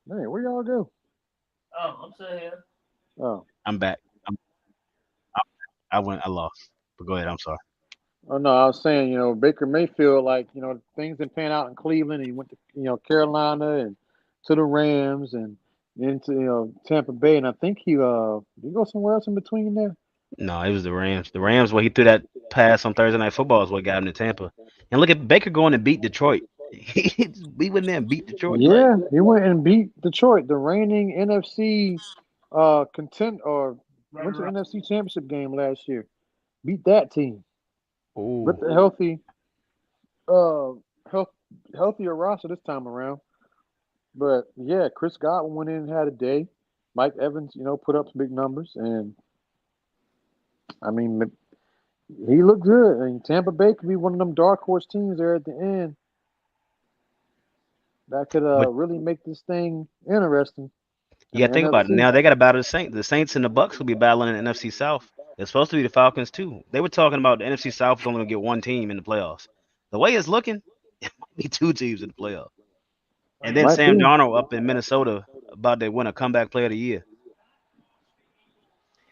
Man, where y'all go? Oh, I'm still here. Oh, I'm back. I went. I lost. But go ahead. I'm sorry. Oh no, I was saying, Baker Mayfield, like, things didn't pan out in Cleveland, and he went to, Carolina and to the Rams and then to, Tampa Bay, and I think did he go somewhere else in between there? No, it was the Rams. The Rams, where he threw that pass on Thursday Night Football, is what got him to Tampa. And look at Baker going to beat Detroit. We went there and beat Detroit. Like, Yeah, he went and beat Detroit, the reigning NFC content or went to the NFC Championship game last year. Beat that team with oh, the uh health, healthier roster this time around. But yeah, Chris Godwin went in and had a day. Mike Evans, put up some big numbers, and I mean, he looked good. I mean, Tampa Bay could be one of them dark horse teams there at the end that could but really make this thing interesting you in the got to think about it. NFC. Now they got to battle the Saints. The Saints and the Bucks will be battling in the NFC South. It's supposed to be the Falcons too. They were talking about the NFC South is only going to get one team in the playoffs. The way it's looking, it might be two teams in the playoffs. And then Might Sam be. Darnold up in Minnesota about to win a comeback player of the year.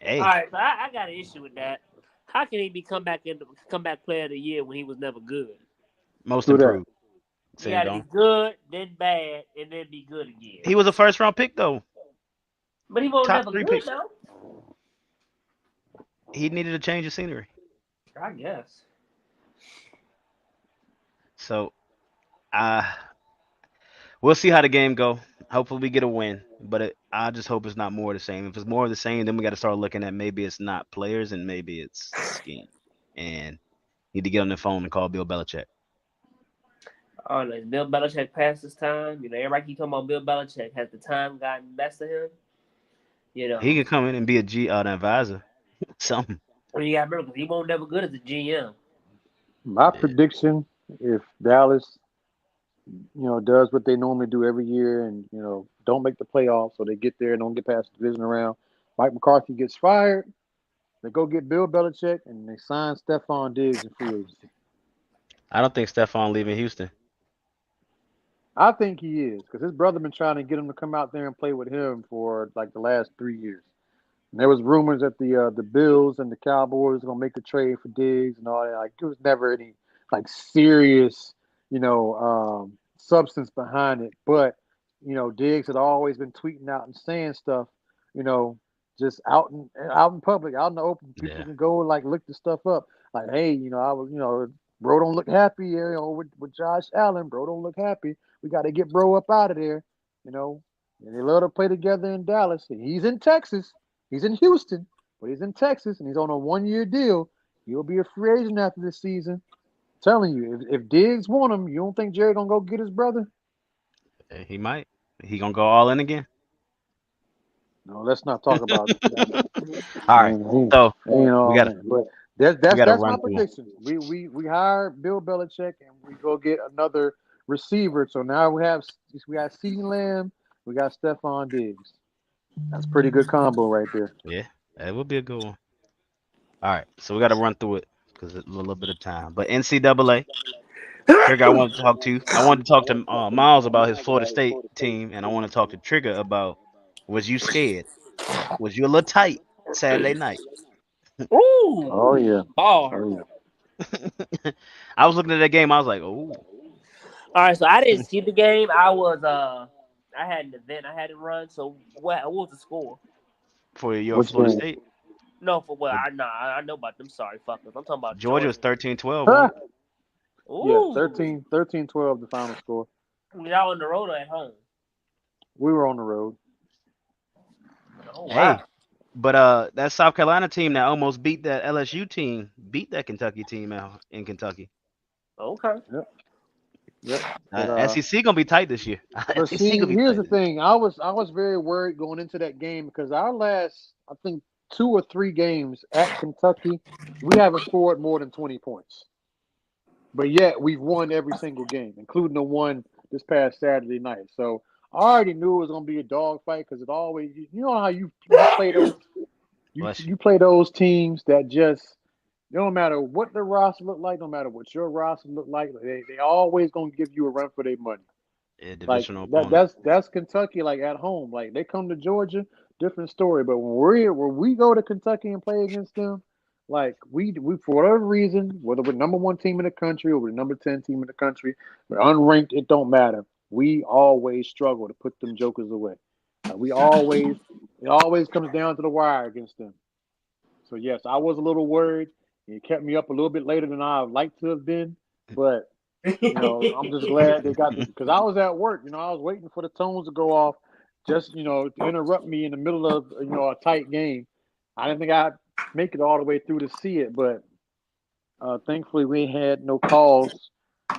All Hey, right, so I got an issue with that. How can he be comeback player of the year when he was never good? most Who that? improved, He Sam got to be Darnold. good, then bad, and then be good again. He was a first round pick though, But he was top never three good pick. though. He needed a change of scenery. I guess. So we'll see how the game go. Hopefully we get a win, but I just hope it's not more of the same. If it's more of the same, then we got to start looking at maybe it's not players and maybe it's scheme. And need to get on the phone and call Bill Belichick. Oh, no, Bill Belichick past his time. Everybody keep talking about Bill Belichick. Has the time gotten best of him? You He know, could come in and be an advisor, something. when you got to remember, 'cause he won't never good as a GM. My Yeah. prediction: if Dallas, does what they normally do every year, and don't make the playoffs, so they get there and don't get past the division round, Mike McCarthy gets fired. They go get Bill Belichick and they sign Stephon Diggs in free agency. I don't think Stephon leaving Houston. I think he is because his brother been trying to get him to come out there and play with him for like the last 3 years. And there was rumors that the Bills and the Cowboys were gonna make a trade for Diggs and all that. Like there was never any like serious, substance behind it. But Diggs had always been tweeting out and saying stuff, you know, just out in public, out in the open. People Yeah. can go and like look the stuff up. Like, hey, I was, bro, don't look happy, with Josh Allen. Bro, don't look happy. We got to get bro up out of there, you know. And they love to play together in Dallas. And he's in Texas. He's in Houston, but he's in Texas, and he's on a 1-year deal. He'll be a free agent after this season. Telling you, if Diggs want him, you don't think Jerry gonna go get his brother? He might. He gonna go all in again. No, let's not talk about that. All right. So He ain't we all got in. But we that's got to that's my run through 'em. prediction. We hire Bill Belichick and we go get another receiver. So now we got CeeDee Lamb, we got Stephon Diggs. That's a pretty good combo right there. Yeah, that would be a good one. All right. So we got to run through it because it's a little bit of time. But NCAA, Trigger, I wanted to talk to you. I wanted to talk to Miles about his Florida State team, and I want to talk to Trigger about was you scared? Was you a little tight Saturday night? Ooh, Oh yeah. hard. Oh yeah. I was looking at that game. I was like, oh, All right, so I didn't see the game. I had an event I had to run. So what was the score? for your Which Florida game? State. No, for what? But I know about them. Sorry, fuckers. I'm talking about Georgia was Georgia. 13-12, Huh? wasn't it? Yeah, Ooh, 13-12 the final score. y'all on the road or at home? We were on the road. Oh Hey, wow. but that South Carolina team that almost beat that LSU team beat that Kentucky team out in Kentucky. Okay. Yep. Yep. But SEC gonna be tight this year. But SEC see, gonna be here's tight the this year. thing. I was very worried going into that game because our last, I think, 2 or 3 games at Kentucky, we haven't scored more than 20 points. But yet we've won every single game, including the one this past Saturday night. So I already knew it was gonna be a dog fight because it always, you know how you play those you Bless you. you play those teams that just, no matter what the roster look like, no matter what your roster look like, they always gonna give you a run for their money. Yeah, Like divisional that opponent. that's Kentucky like at home. Like they come to Georgia, different story. But when we go to Kentucky and play against them, Like we for whatever reason, whether we're number one team in the country or we're number 10 team in the country, we're unranked, it don't matter. We always struggle to put them jokers away. We always it always comes down to the wire against them. So yes, I was a little worried. It kept me up a little bit later than I'd like to have been, but I'm just glad they got because I was at work. I was waiting for the tones to go off, just to interrupt me in the middle of a tight game. I didn't think I'd make it all the way through to see it, but thankfully we had no calls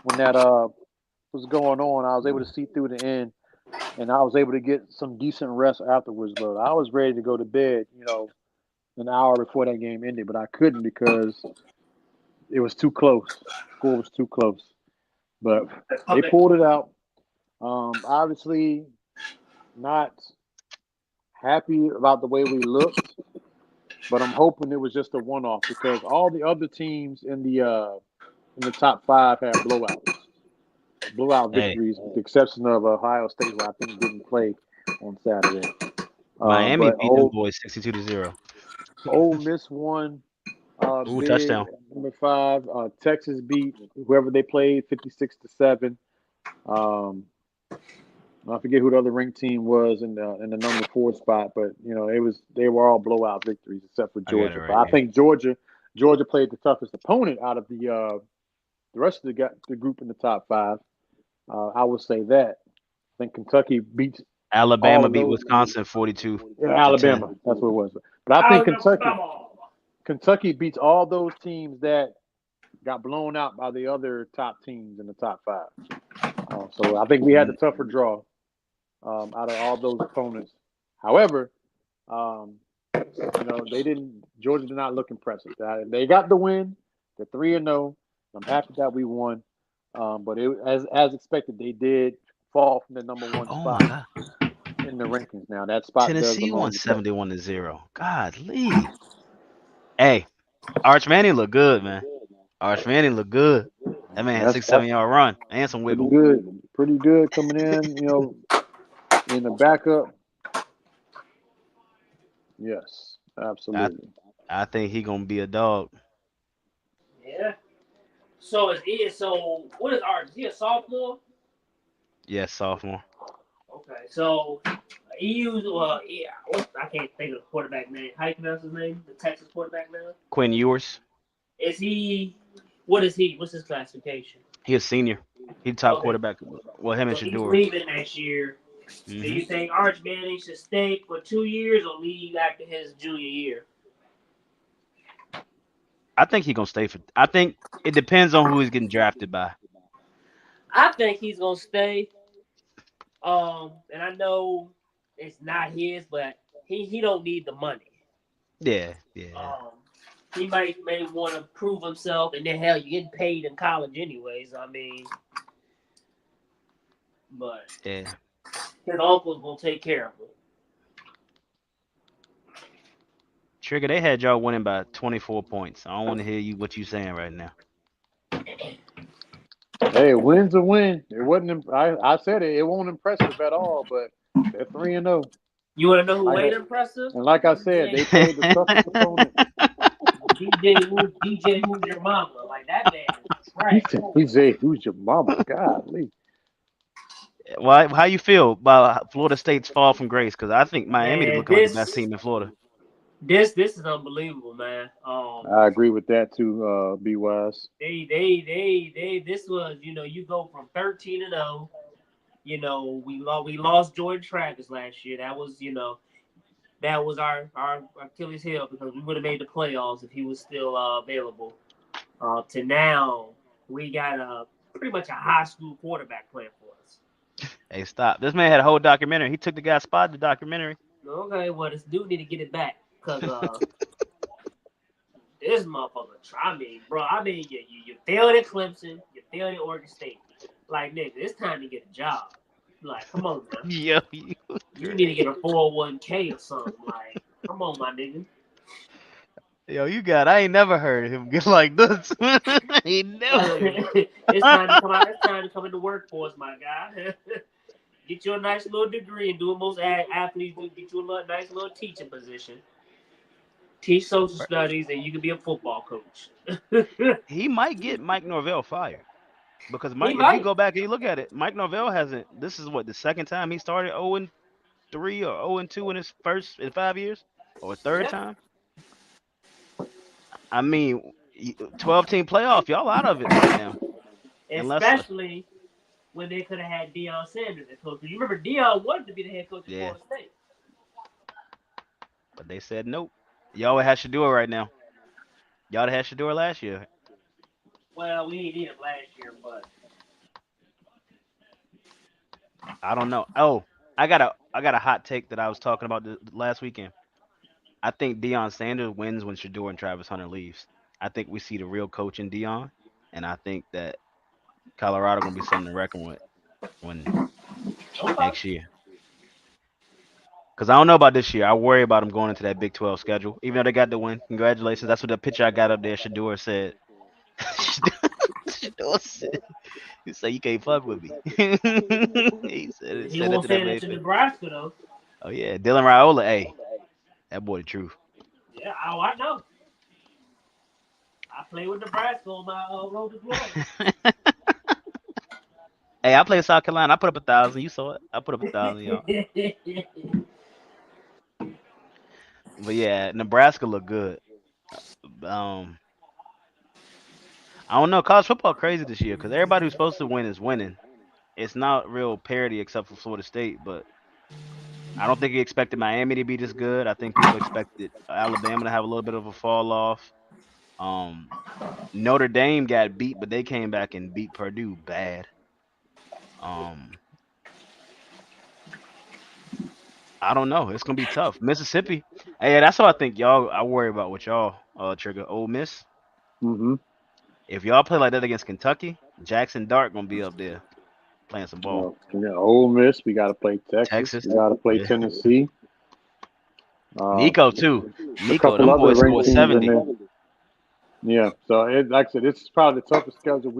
when that was going on. I was able to see through the end, and I was able to get some decent rest afterwards. But I was ready to go to bed, an hour before that game ended, but I couldn't because it was too close. Score was too close. But they pulled it out. Obviously, not happy about the way we looked, but I'm hoping it was just a one-off because all the other teams in the top five had blowout Hey, victories, with the exception of Ohio State, who I think didn't play on Saturday. Miami But beat them boys 62-0. Ole Miss won Ooh, big touchdown. number five. Texas beat whoever they played 56-7. Um, I forget who the other ranked team was in the number four spot, but they were all blowout victories except for I got it Georgia. But right I here. think Georgia played the toughest opponent out of the rest of the group in the top five. I would say that. I think Kentucky beats all Alabama of beat those. Wisconsin 42 Yeah, to 10. Alabama, that's what it was. But I think Kentucky beats all those teams that got blown out by the other top teams in the top five. So I think we had the tougher draw out of all those opponents. However, um, they didn't. Georgia did not look impressive. They got the win. They're 3-0. I'm happy that we won. But as expected, they did fall from the number one Oh my spot God. in the rankings. Now that spot does Tennessee won belong to Texas. 71-0. Godly. Hey, Arch Manning look good, man. Arch Manning look good. That man had That's 6, 7 yard run and some pretty wiggle. good. Pretty good coming in. In the backup. Yes, I absolutely. I think he gonna be a dog. Yeah. So so what is Art? Is he a sophomore? Yes, sophomore. Okay. So he used yeah. I can't think of the quarterback name. How you pronounce his name? The Texas quarterback now. Quinn Ewers. Is he? What is he? What's his classification? He a senior. He the top Okay. quarterback. Well, him and So he's Shador. leaving next year. Do Hmm you think Arch Manning should stay for 2 years or leave after his junior year? I think he gonna stay for. I think it depends on who he's getting drafted by. I think he's gonna stay. And I know it's not his, but he don't need the money. Yeah, yeah, Um, he may want to prove himself, and then hell, you getting paid in college anyways. I mean, but yeah. his uncles will take care of him. Trigger, they had y'all winning by 24 points. I don't want to hear what you saying right now. Hey, win's a win. It wasn't. I said it. It wasn't impressive at all. But they're 3-0. You want to know who Like ain't impressive? and like I said, they played the toughest opponent. DJ, who's your mama? Like that man is He trash. said, "He said, who's your mama?" Golly. Why? How you feel about Florida State's fall from grace? Because I think Miami Man, looking like the best team in Florida. this is unbelievable, man. I agree with that too. Be wise. They this was, you go from 13-0. We lost Jordan Travis last year. That was our Achilles heel because we would have made the playoffs if he was still available. To now, we got pretty much a high school quarterback playing for us. Hey, stop! This man had a whole documentary. He took the guy's spot in the documentary. Okay, well, this dude need to get it back because this motherfucker. I mean, bro. I mean, you failed at Clemson. You failed at Oregon State. Like, nigga, it's time to get a job. Like, come on, man. Yo, You need to get a 401k or something. Like, come on, my nigga. yo, you got. I ain't never heard him get like this. I ain't never. It's time to come out. It's time to come in the workforce, my guy. Get you a nice little degree and do what most athletes do. Get you a nice little teaching position. Teach social Right. studies, and you can be a football coach. He might get Mike Norvell fired because He If you might. go back and you look at it, Mike Norvell hasn't. This is what the second time he started 0-3 or 0-2 in his first in 5 years, or third Yeah. time. I mean, 12-team playoff. Y'all out of it right now, unless Especially when they could have had Deion Sanders as coach. 'Cause you remember Deion wanted to be the head coach at yeah. Florida State. But they said nope. Y'all has to do it right now. Y'all had to do it last year. Well, we didn't need him last year, but I don't know. Oh, I got a hot take that I was talking about last weekend. I think Deion Sanders wins when Shador and Travis Hunter leaves. I think we see the real coach in Deion, and I think that Colorado gonna be something to reckon with when okay. next year. Cause I don't know about this year. I worry about them going into that Big 12 schedule. Even though they got the win, congratulations. That's what the picture I got up there. Shador said. Shador said, "He said you can't fuck with me." He He said that won't to that say that baby to face. Nebraska though. Oh yeah, Dylan Raiola. Hey, that boy the truth. Yeah, I know. I play with Nebraska on my road to glory. Hey, I played South Carolina. I put up 1,000. You saw it. I put up 1,000, y'all. But yeah, Nebraska looked good. Um, I don't know. College football crazy this year because everybody who's supposed to win is winning. It's not real parity except for Florida State, but I don't think he expected Miami to be this good. I think people expected Alabama to have a little bit of a fall off. Um, Notre Dame got beat, but they came back and beat Purdue bad. Um, I don't know. It's gonna be tough. Mississippi. Hey, yeah, that's what I think y'all. I worry about with y'all. Trigger Ole Miss. Mm-hmm. If y'all play like that against Kentucky, Jackson Dart gonna be up there playing some ball. We got Ole Miss. We got to play Texas. Texas. We got to play Yeah. Tennessee. Uh, Nico too. a Nico, couple them other boys ranked scored teams in 70. there. Yeah. So, like I said, this is probably the toughest schedule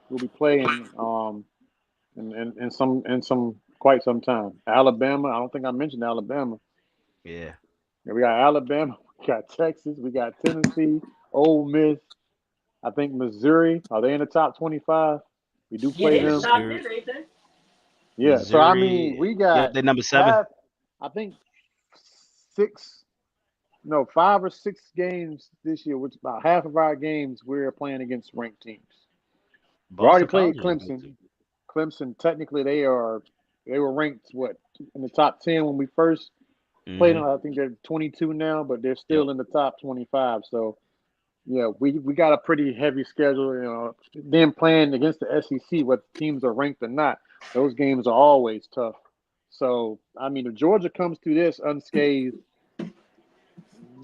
we'll be playing in some quite some time. Alabama. I don't think I mentioned Alabama. Yeah. Yeah, we got Alabama. We got Texas. We got Tennessee. Ole Miss. I think Missouri. Are they in the top 25? We do Yeah, play they in the them. top Missouri. 10, ain't they? Yeah. So I mean, Missouri. we Yep, got they're number 7. half. I think six. No, 5 or 6 games this year, which about half of our games we're playing against ranked teams. We already Boston played College is a good Clemson. team. Clemson, technically, they were ranked what in the top 10 when we first played Hmm. them. I think they're 22 now, but they're Yep. still in the top 25. So yeah, we got a pretty heavy schedule. Then playing against the SEC, what teams are ranked or not, those games are always tough. So I mean, if Georgia comes through this unscathed,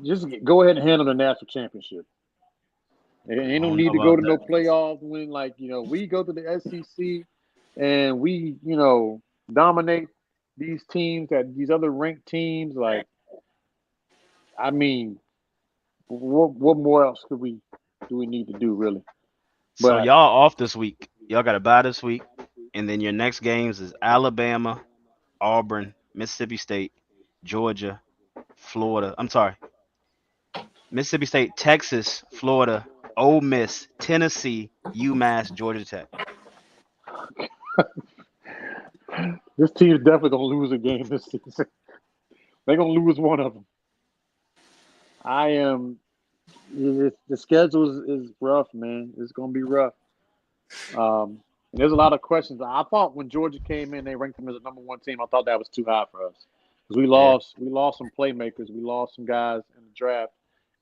just go ahead and handle the national championship. I Ain't no don't know need to go about to that. no playoffs when we go to the SEC and we dominate these teams that these other ranked teams. Like I mean, what more else do we need to do really? So But y'all off this week. Y'all got to bye this week, and then your next games is Alabama, Auburn, Mississippi State, Georgia, Florida. I'm sorry, Mississippi State, Texas, Florida, Ole Miss, Tennessee, UMass, Georgia Tech. this team is definitely gonna lose a game this season. They're gonna lose one of them. I am. The schedule is rough, man. It's gonna be rough. And there's a lot of questions. I thought when Georgia came in, they ranked them as a number one team. I thought that was too high for us because we Yeah, lost. We lost some playmakers. We lost some guys in the draft,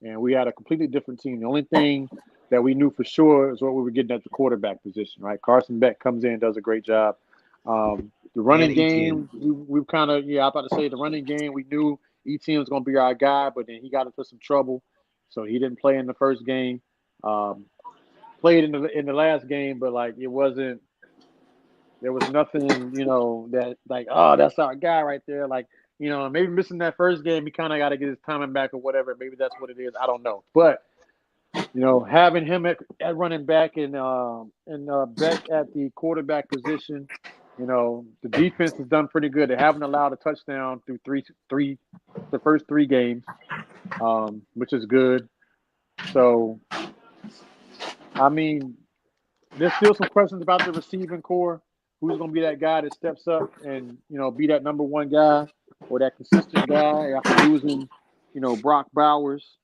and we had a completely different team. The only thing that we knew for sure is what we were getting at the quarterback position. Right, Carson Beck comes in, does a great job. The and running ETN. game, we kind of I'm about to say the running game. We knew ETN was going to be our guy, but then he got into some trouble, so he didn't play in the first game. Um, Played in the last game, but like it wasn't. There was nothing, that like, oh, that's our guy right there. Like, maybe missing that first game, he kind of got to get his timing back or whatever. Maybe that's what it is. I don't know. But having him at running back and Beck at the quarterback position, the defense has done pretty good. They haven't allowed a touchdown through the first 3 games. which is good. So, I mean, there's still some questions about the receiving core. Who's going to be that guy that steps up and be that number one guy or that consistent guy after losing, Brock Bowers?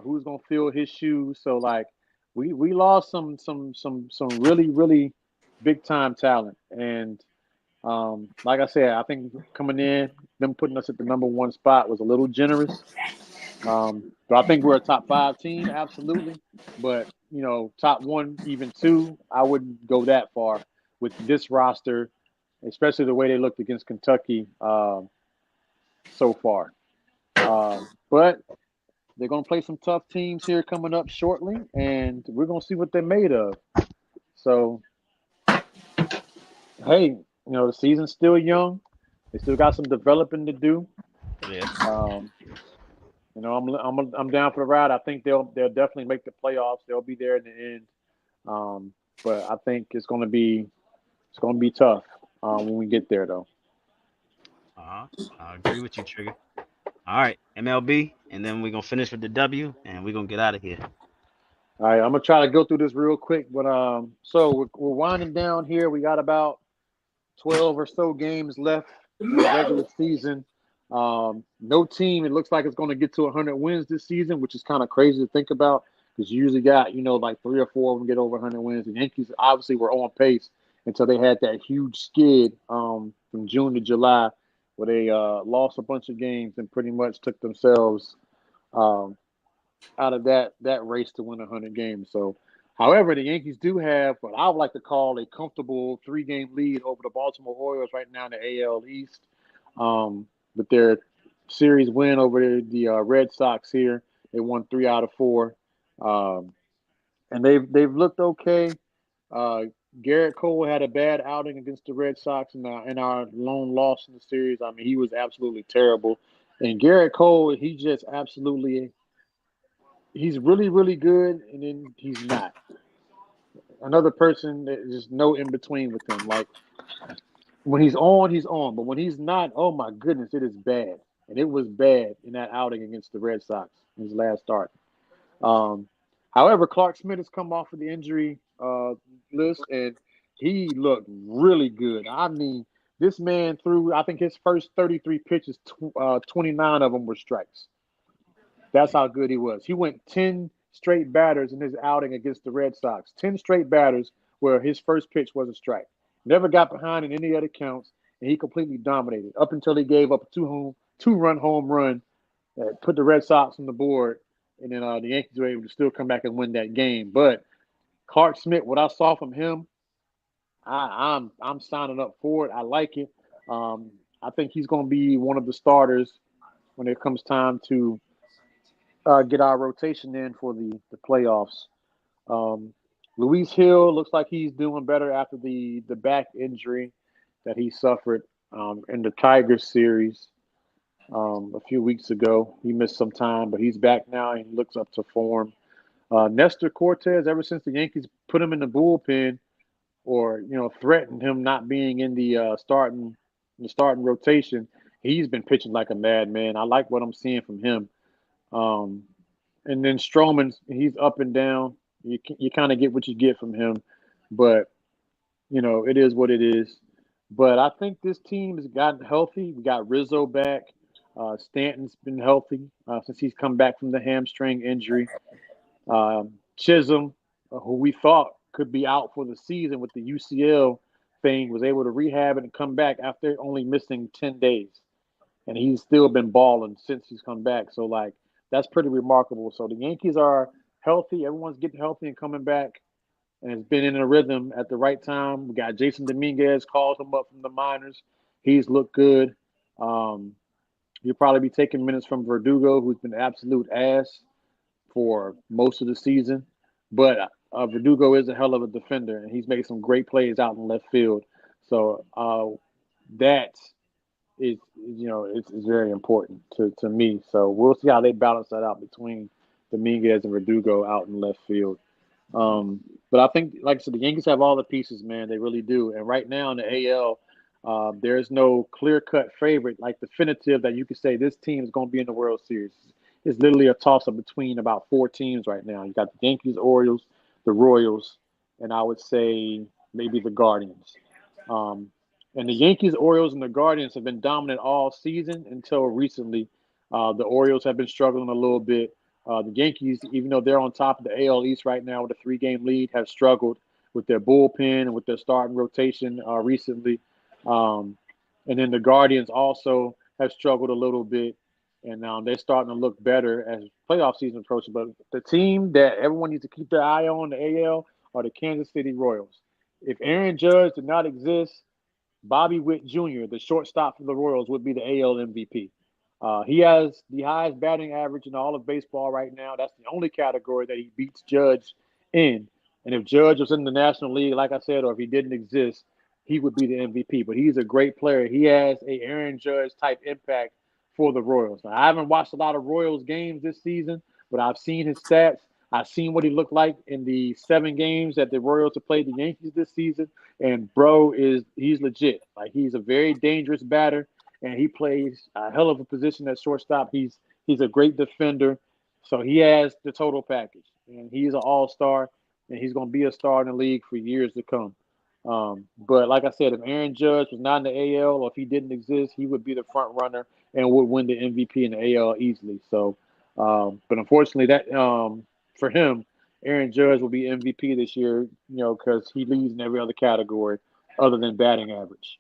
Who's going to fill his shoes? So like, we lost some really really big time talent, and like I said, I think coming in, them putting us at the number one spot was a little generous. So I think we're a top five team, absolutely. But top one, even two, I wouldn't go that far with this roster, especially the way they looked against Kentucky so far. But they're going to play some tough teams here coming up shortly, and we're going to see what they're made of. So, hey, the season's still young. They still got some developing to do. Yeah. Um, I'm down for the ride. I think they'll definitely make the playoffs. They'll be there in the end. But I think it's gonna be tough when we get there, though. Uh-huh. I agree with you, Trigger. All right, MLB, and then we're gonna finish with the W, and we're gonna get out of here. All right, I'm gonna try to go through this real quick, but so we're winding down here. We got about 12 or so games left in the regular season. No team, it looks like it's going to get to 100 wins this season, which is kind of crazy to think about because you usually got, like 3 or 4 of them get over 100 wins. The Yankees obviously were on pace until they had that huge skid from June to July where they lost a bunch of games and pretty much took themselves um, out of that race to win 100 games. So, however, the Yankees do have what I would like to call a comfortable 3-game lead over the Baltimore Orioles right now in the AL East. With their series win over the Red Sox here, they won 3 out of 4, um, and they've looked okay. Uh, Garrett Cole had a bad outing against the Red Sox in our lone loss in the series. I mean, he was absolutely terrible. And Garrett Cole, he just absolutely he's really, really good, and then he's not. Another person that there's no in between with him. Like when he's on, he's on. But when he's not, oh my goodness, it is bad. And it was bad in that outing against the Red Sox in his last start. Um, However, Clark Smith has come off of the injury list, and he looked really good. I mean, this man threw, I think his first 33 pitches, 29 of them were strikes. That's how good he was. He went 10 straight batters in his outing against the Red Sox. 10 straight batters where his first pitch was a strike. Never got behind in any other counts, and he completely dominated up until he gave up a two-run home run that put the Red Sox on the board, and then the Yankees were able to still come back and win that game. But Clark Smith, what I saw from him, I'm signing up for it. I like it. I think he's going to be one of the starters when it comes time to get our rotation in for the playoffs. Um, Luis Hill looks like he's doing better after the back injury that he suffered in the Tigers series a few weeks ago. He missed some time, but he's back now and he looks up to form. Nestor Cortez, ever since the Yankees put him in the bullpen or threatened him not being in the starting rotation, he's been pitching like a madman. I like what I'm seeing from him. Um, and then Stroman, he's up and down. You kind of get what you get from him, but it is what it is. But I think this team has gotten healthy. We got Rizzo back. Stanton's been healthy since he's come back from the hamstring injury. Chisholm, who we thought could be out for the season with the UCL thing, was able to rehab it and come back after only missing 10 days. And he's still been balling since he's come back. So, like, that's pretty remarkable. So the Yankees are healthy. Everyone's getting healthy and coming back, and it's been in a rhythm at the right time. We got Jason Dominguez called him up from the minors. He's looked good. Um, He'll probably be taking minutes from Verdugo, who's been absolute ass for most of the season. But Verdugo is a hell of a defender, and he's made some great plays out in left field. So that it's very important to me. So we'll see how they balance that out between Dominguez and Verdugo out in left field. But I think, like I said, the Yankees have all the pieces, man. They really do. And right now in the AL, there's no clear-cut favorite, like definitive, that you could say this team is going to be in the World Series. it's literally a toss up between about four teams right now. You got the Yankees, Orioles, the Royals, and I would say maybe the Guardians. Um, and the Yankees, Orioles, and the Guardians have been dominant all season until recently. The Orioles have been struggling a little bit. The Yankees, even though they're on top of the AL East right now with a three-game lead, have struggled with their bullpen and with their starting rotation recently. Um, and then the Guardians also have struggled a little bit, and they're starting to look better as playoff season approaches. But the team that everyone needs to keep their eye on, the AL, are the Kansas City Royals. If Aaron Judge did not exist, Bobby Witt Jr., the shortstop for the Royals, would be the AL MVP. He has the highest batting average in all of baseball right now. That's the only category that he beats Judge in. And if Judge was in the National League, like I said, or if he didn't exist, he would be the MVP. But he's a great player. He has a Aaron Judge type impact for the Royals. Now, I haven't watched a lot of Royals games this season, but I've seen his stats. I've seen what he looked like in the 7 games that the Royals have played the Yankees this season. And bro he's legit. Like, he's a very dangerous batter, and he plays a hell of a position at shortstop. He's a great defender. So he has the total package. And he's an all-star, and he's going to be a star in the league for years to come. But like I said, if Aaron Judge was not in the AL, or if he didn't exist, he would be the front runner and would win the MVP in the AL easily. So, but unfortunately, that for him, Aaron Judge will be MVP this year, because he leads in every other category other than batting average.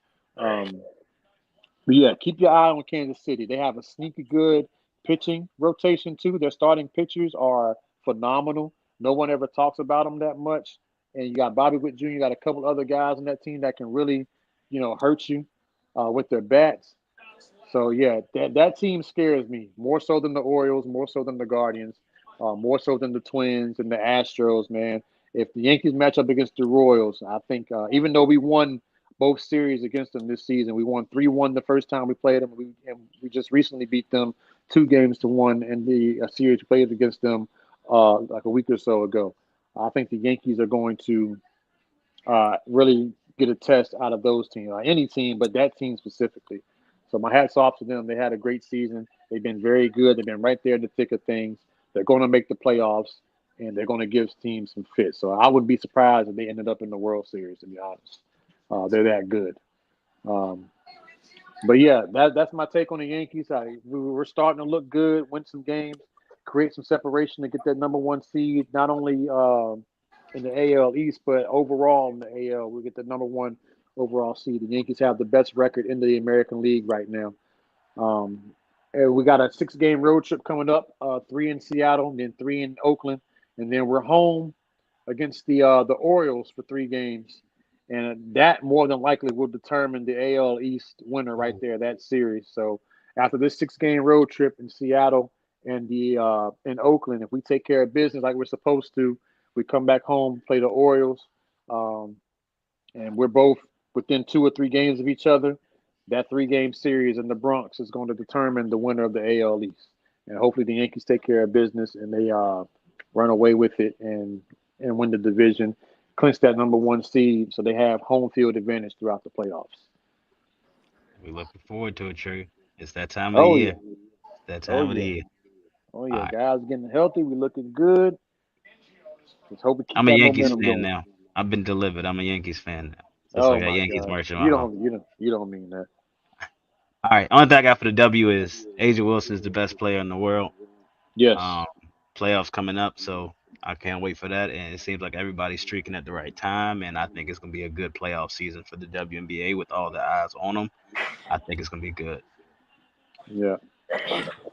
But yeah, keep your eye on Kansas City. They have a sneaky good pitching rotation too. Their starting pitchers are phenomenal. No one ever talks about them that much. And you got Bobby Witt Jr. You got a couple other guys on that team that can really, hurt you with their bats. So yeah, that team scares me more so than the Orioles, more so than the Guardians, more so than the Twins and the Astros. Man, if the Yankees match up against the Royals, I think even though we won both series against them this season, we won 3-1 the first time we played them. We just recently beat them 2-1 in the series we played against them like a week or so ago. I think the Yankees are going to really get a test out of those teams, any team, but that team specifically. So my hat's off to them. They had a great season. They've been very good. They've been right there in the thick of things. They're going to make the playoffs, and they're going to give teams some fits. So I wouldn't be surprised if they ended up in the World Series, to be honest. They're that good. Um, but yeah, that's my take on the Yankees. We're starting to look good, win some games, create some separation to get that number one seed, not only in the AL East, but overall in the AL. We get the number one overall seed. The Yankees have the best record in the American League right now. And we got a 6-game road trip coming up, 3 in Seattle, and then 3 in Oakland. And then we're home against the Orioles for 3 games. And that more than likely will determine the AL East winner right there, that series. So after this 6-game road trip in Seattle and in Oakland, if we take care of business like we're supposed to, we come back home, play the Orioles, and we're both within 2 or 3 games of each other. That 3-game series in the Bronx is going to determine the winner of the AL East. And hopefully the Yankees take care of business and they run away with it and win the division, clinch that number one seed, so they have home field advantage throughout the playoffs. We're looking forward to it, Trey. It's that time of the Oh year. yeah, It's that oh time of the yeah, year. oh All yeah. right. Guys getting healthy. We looking good. Just hope we keep I'm a that Yankees momentum fan going. now. I've been delivered. I'm a Yankees fan now. Since I Oh got my Yankees God, merch in you my house. don't, you don't, you don't mean that. All right. Only thing I got for the W is Asia Wilson is the best player in the world. Yes. Um, Playoffs coming up, so I can't wait for that. And it seems like everybody's streaking at the right time, and I think it's gonna be a good playoff season for the WNBA with all the eyes on them. I think it's gonna be good. Yeah.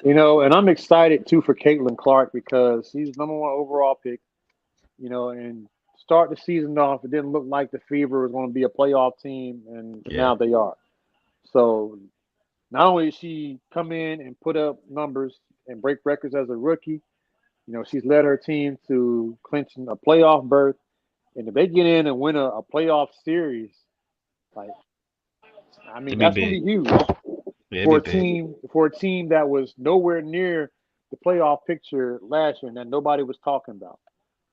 And I'm excited too for Caitlin Clark because she's number one overall pick. And start the season off, it didn't look like the Fever was going to be a playoff team, and Yeah, now they are. So not only did she come in and put up numbers and break records as a rookie, she's led her team to clinching a playoff berth. And if they get in and win a playoff series, like it'd be that's going big. to be huge Yeah, it'd for be a big. team that was nowhere near the playoff picture last year and that nobody was talking about.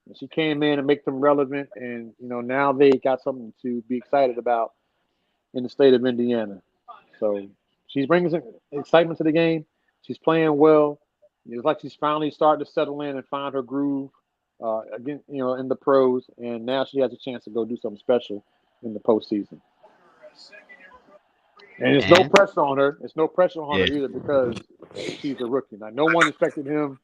And she came in and make them relevant, and now they got something to be excited about in the state of Indiana. So she's bringing some excitement to the game. She's playing well. It's like she's finally starting to settle in and find her groove again, in the pros, and now she has a chance to go do something special in the postseason. And it's no And pressure on her. It's no pressure on yeah, her either because she's a rookie. Like no one expected him.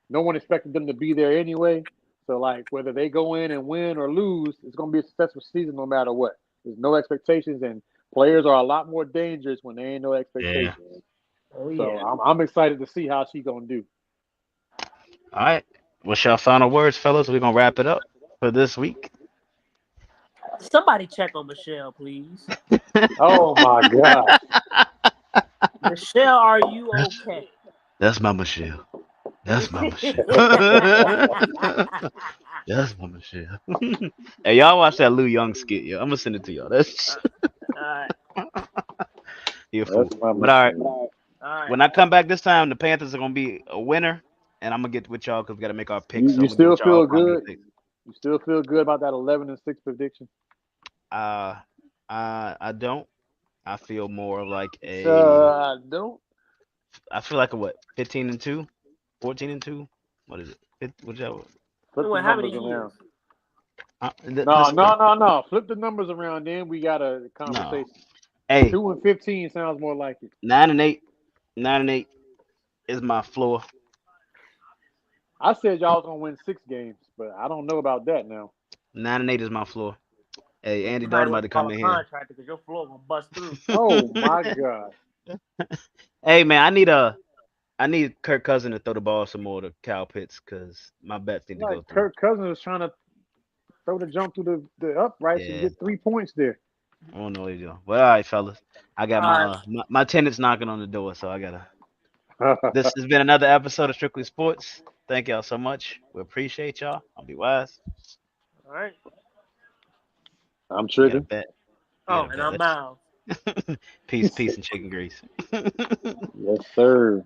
No one expected them to be there anyway. So like whether they go in and win or lose, it's going to be a successful season no matter what. There's no expectations, and players are a lot more dangerous when there ain't no yeah. expectations. Oh So yeah. I'm excited to see how she's going to do. All right. What's your final words, fellas? We're gonna wrap it up for this week. Somebody check on Michelle, please. Oh my gosh. Michelle, are you okay? That's my Michelle. That's my Michelle. That's my Michelle. Hey, y'all watch that Lou Young skit, yo. I'm gonna send it to y'all. That's Alright. you a fool. That's my But all right, machine. Alright. when I come back this time, the Panthers are gonna be a winner, and I'm gonna get with y'all because we gotta make our You picks. So you I'm gonna get still with y'all feel for our game good? picks. You still feel good about that 11-6 prediction? Uh, I don't. I feel more of like a. I don't. I feel like a what? 15-2, 14-2. What is it? Whichever. Flip the Wait, how many numbers years? around. The No, spread. no, no, no. Flip the numbers around. Then we got a No. conversation. Hey, 2-15 sounds more like it. 9-8. 9-8 is my floor. I said y'all was gonna win 6 games, but I don't know about that now. 9-8 is my floor. Hey, Andy You might Dalton about want to to call come a in here. contractor because your floor gonna bust through. Oh my god! Hey man, I need Kirk Cousins to throw the ball some more to Kyle Pitts because my bets need to Like go through. Kirk Cousins is trying to throw the jump through the uprights and Yeah, get 3 points there. I don't know what he's doing. But all right, fellas, I got Alright. my tenants knocking on the door, so I gotta. This has been another episode of Strictly Sports. Thank y'all so much. We appreciate y'all. I'll be wise. Alright. I'm We got a triggering. bet. We got Oh, a and bet. I'm Miles. Peace, peace, and chicken grease. Yes, sir.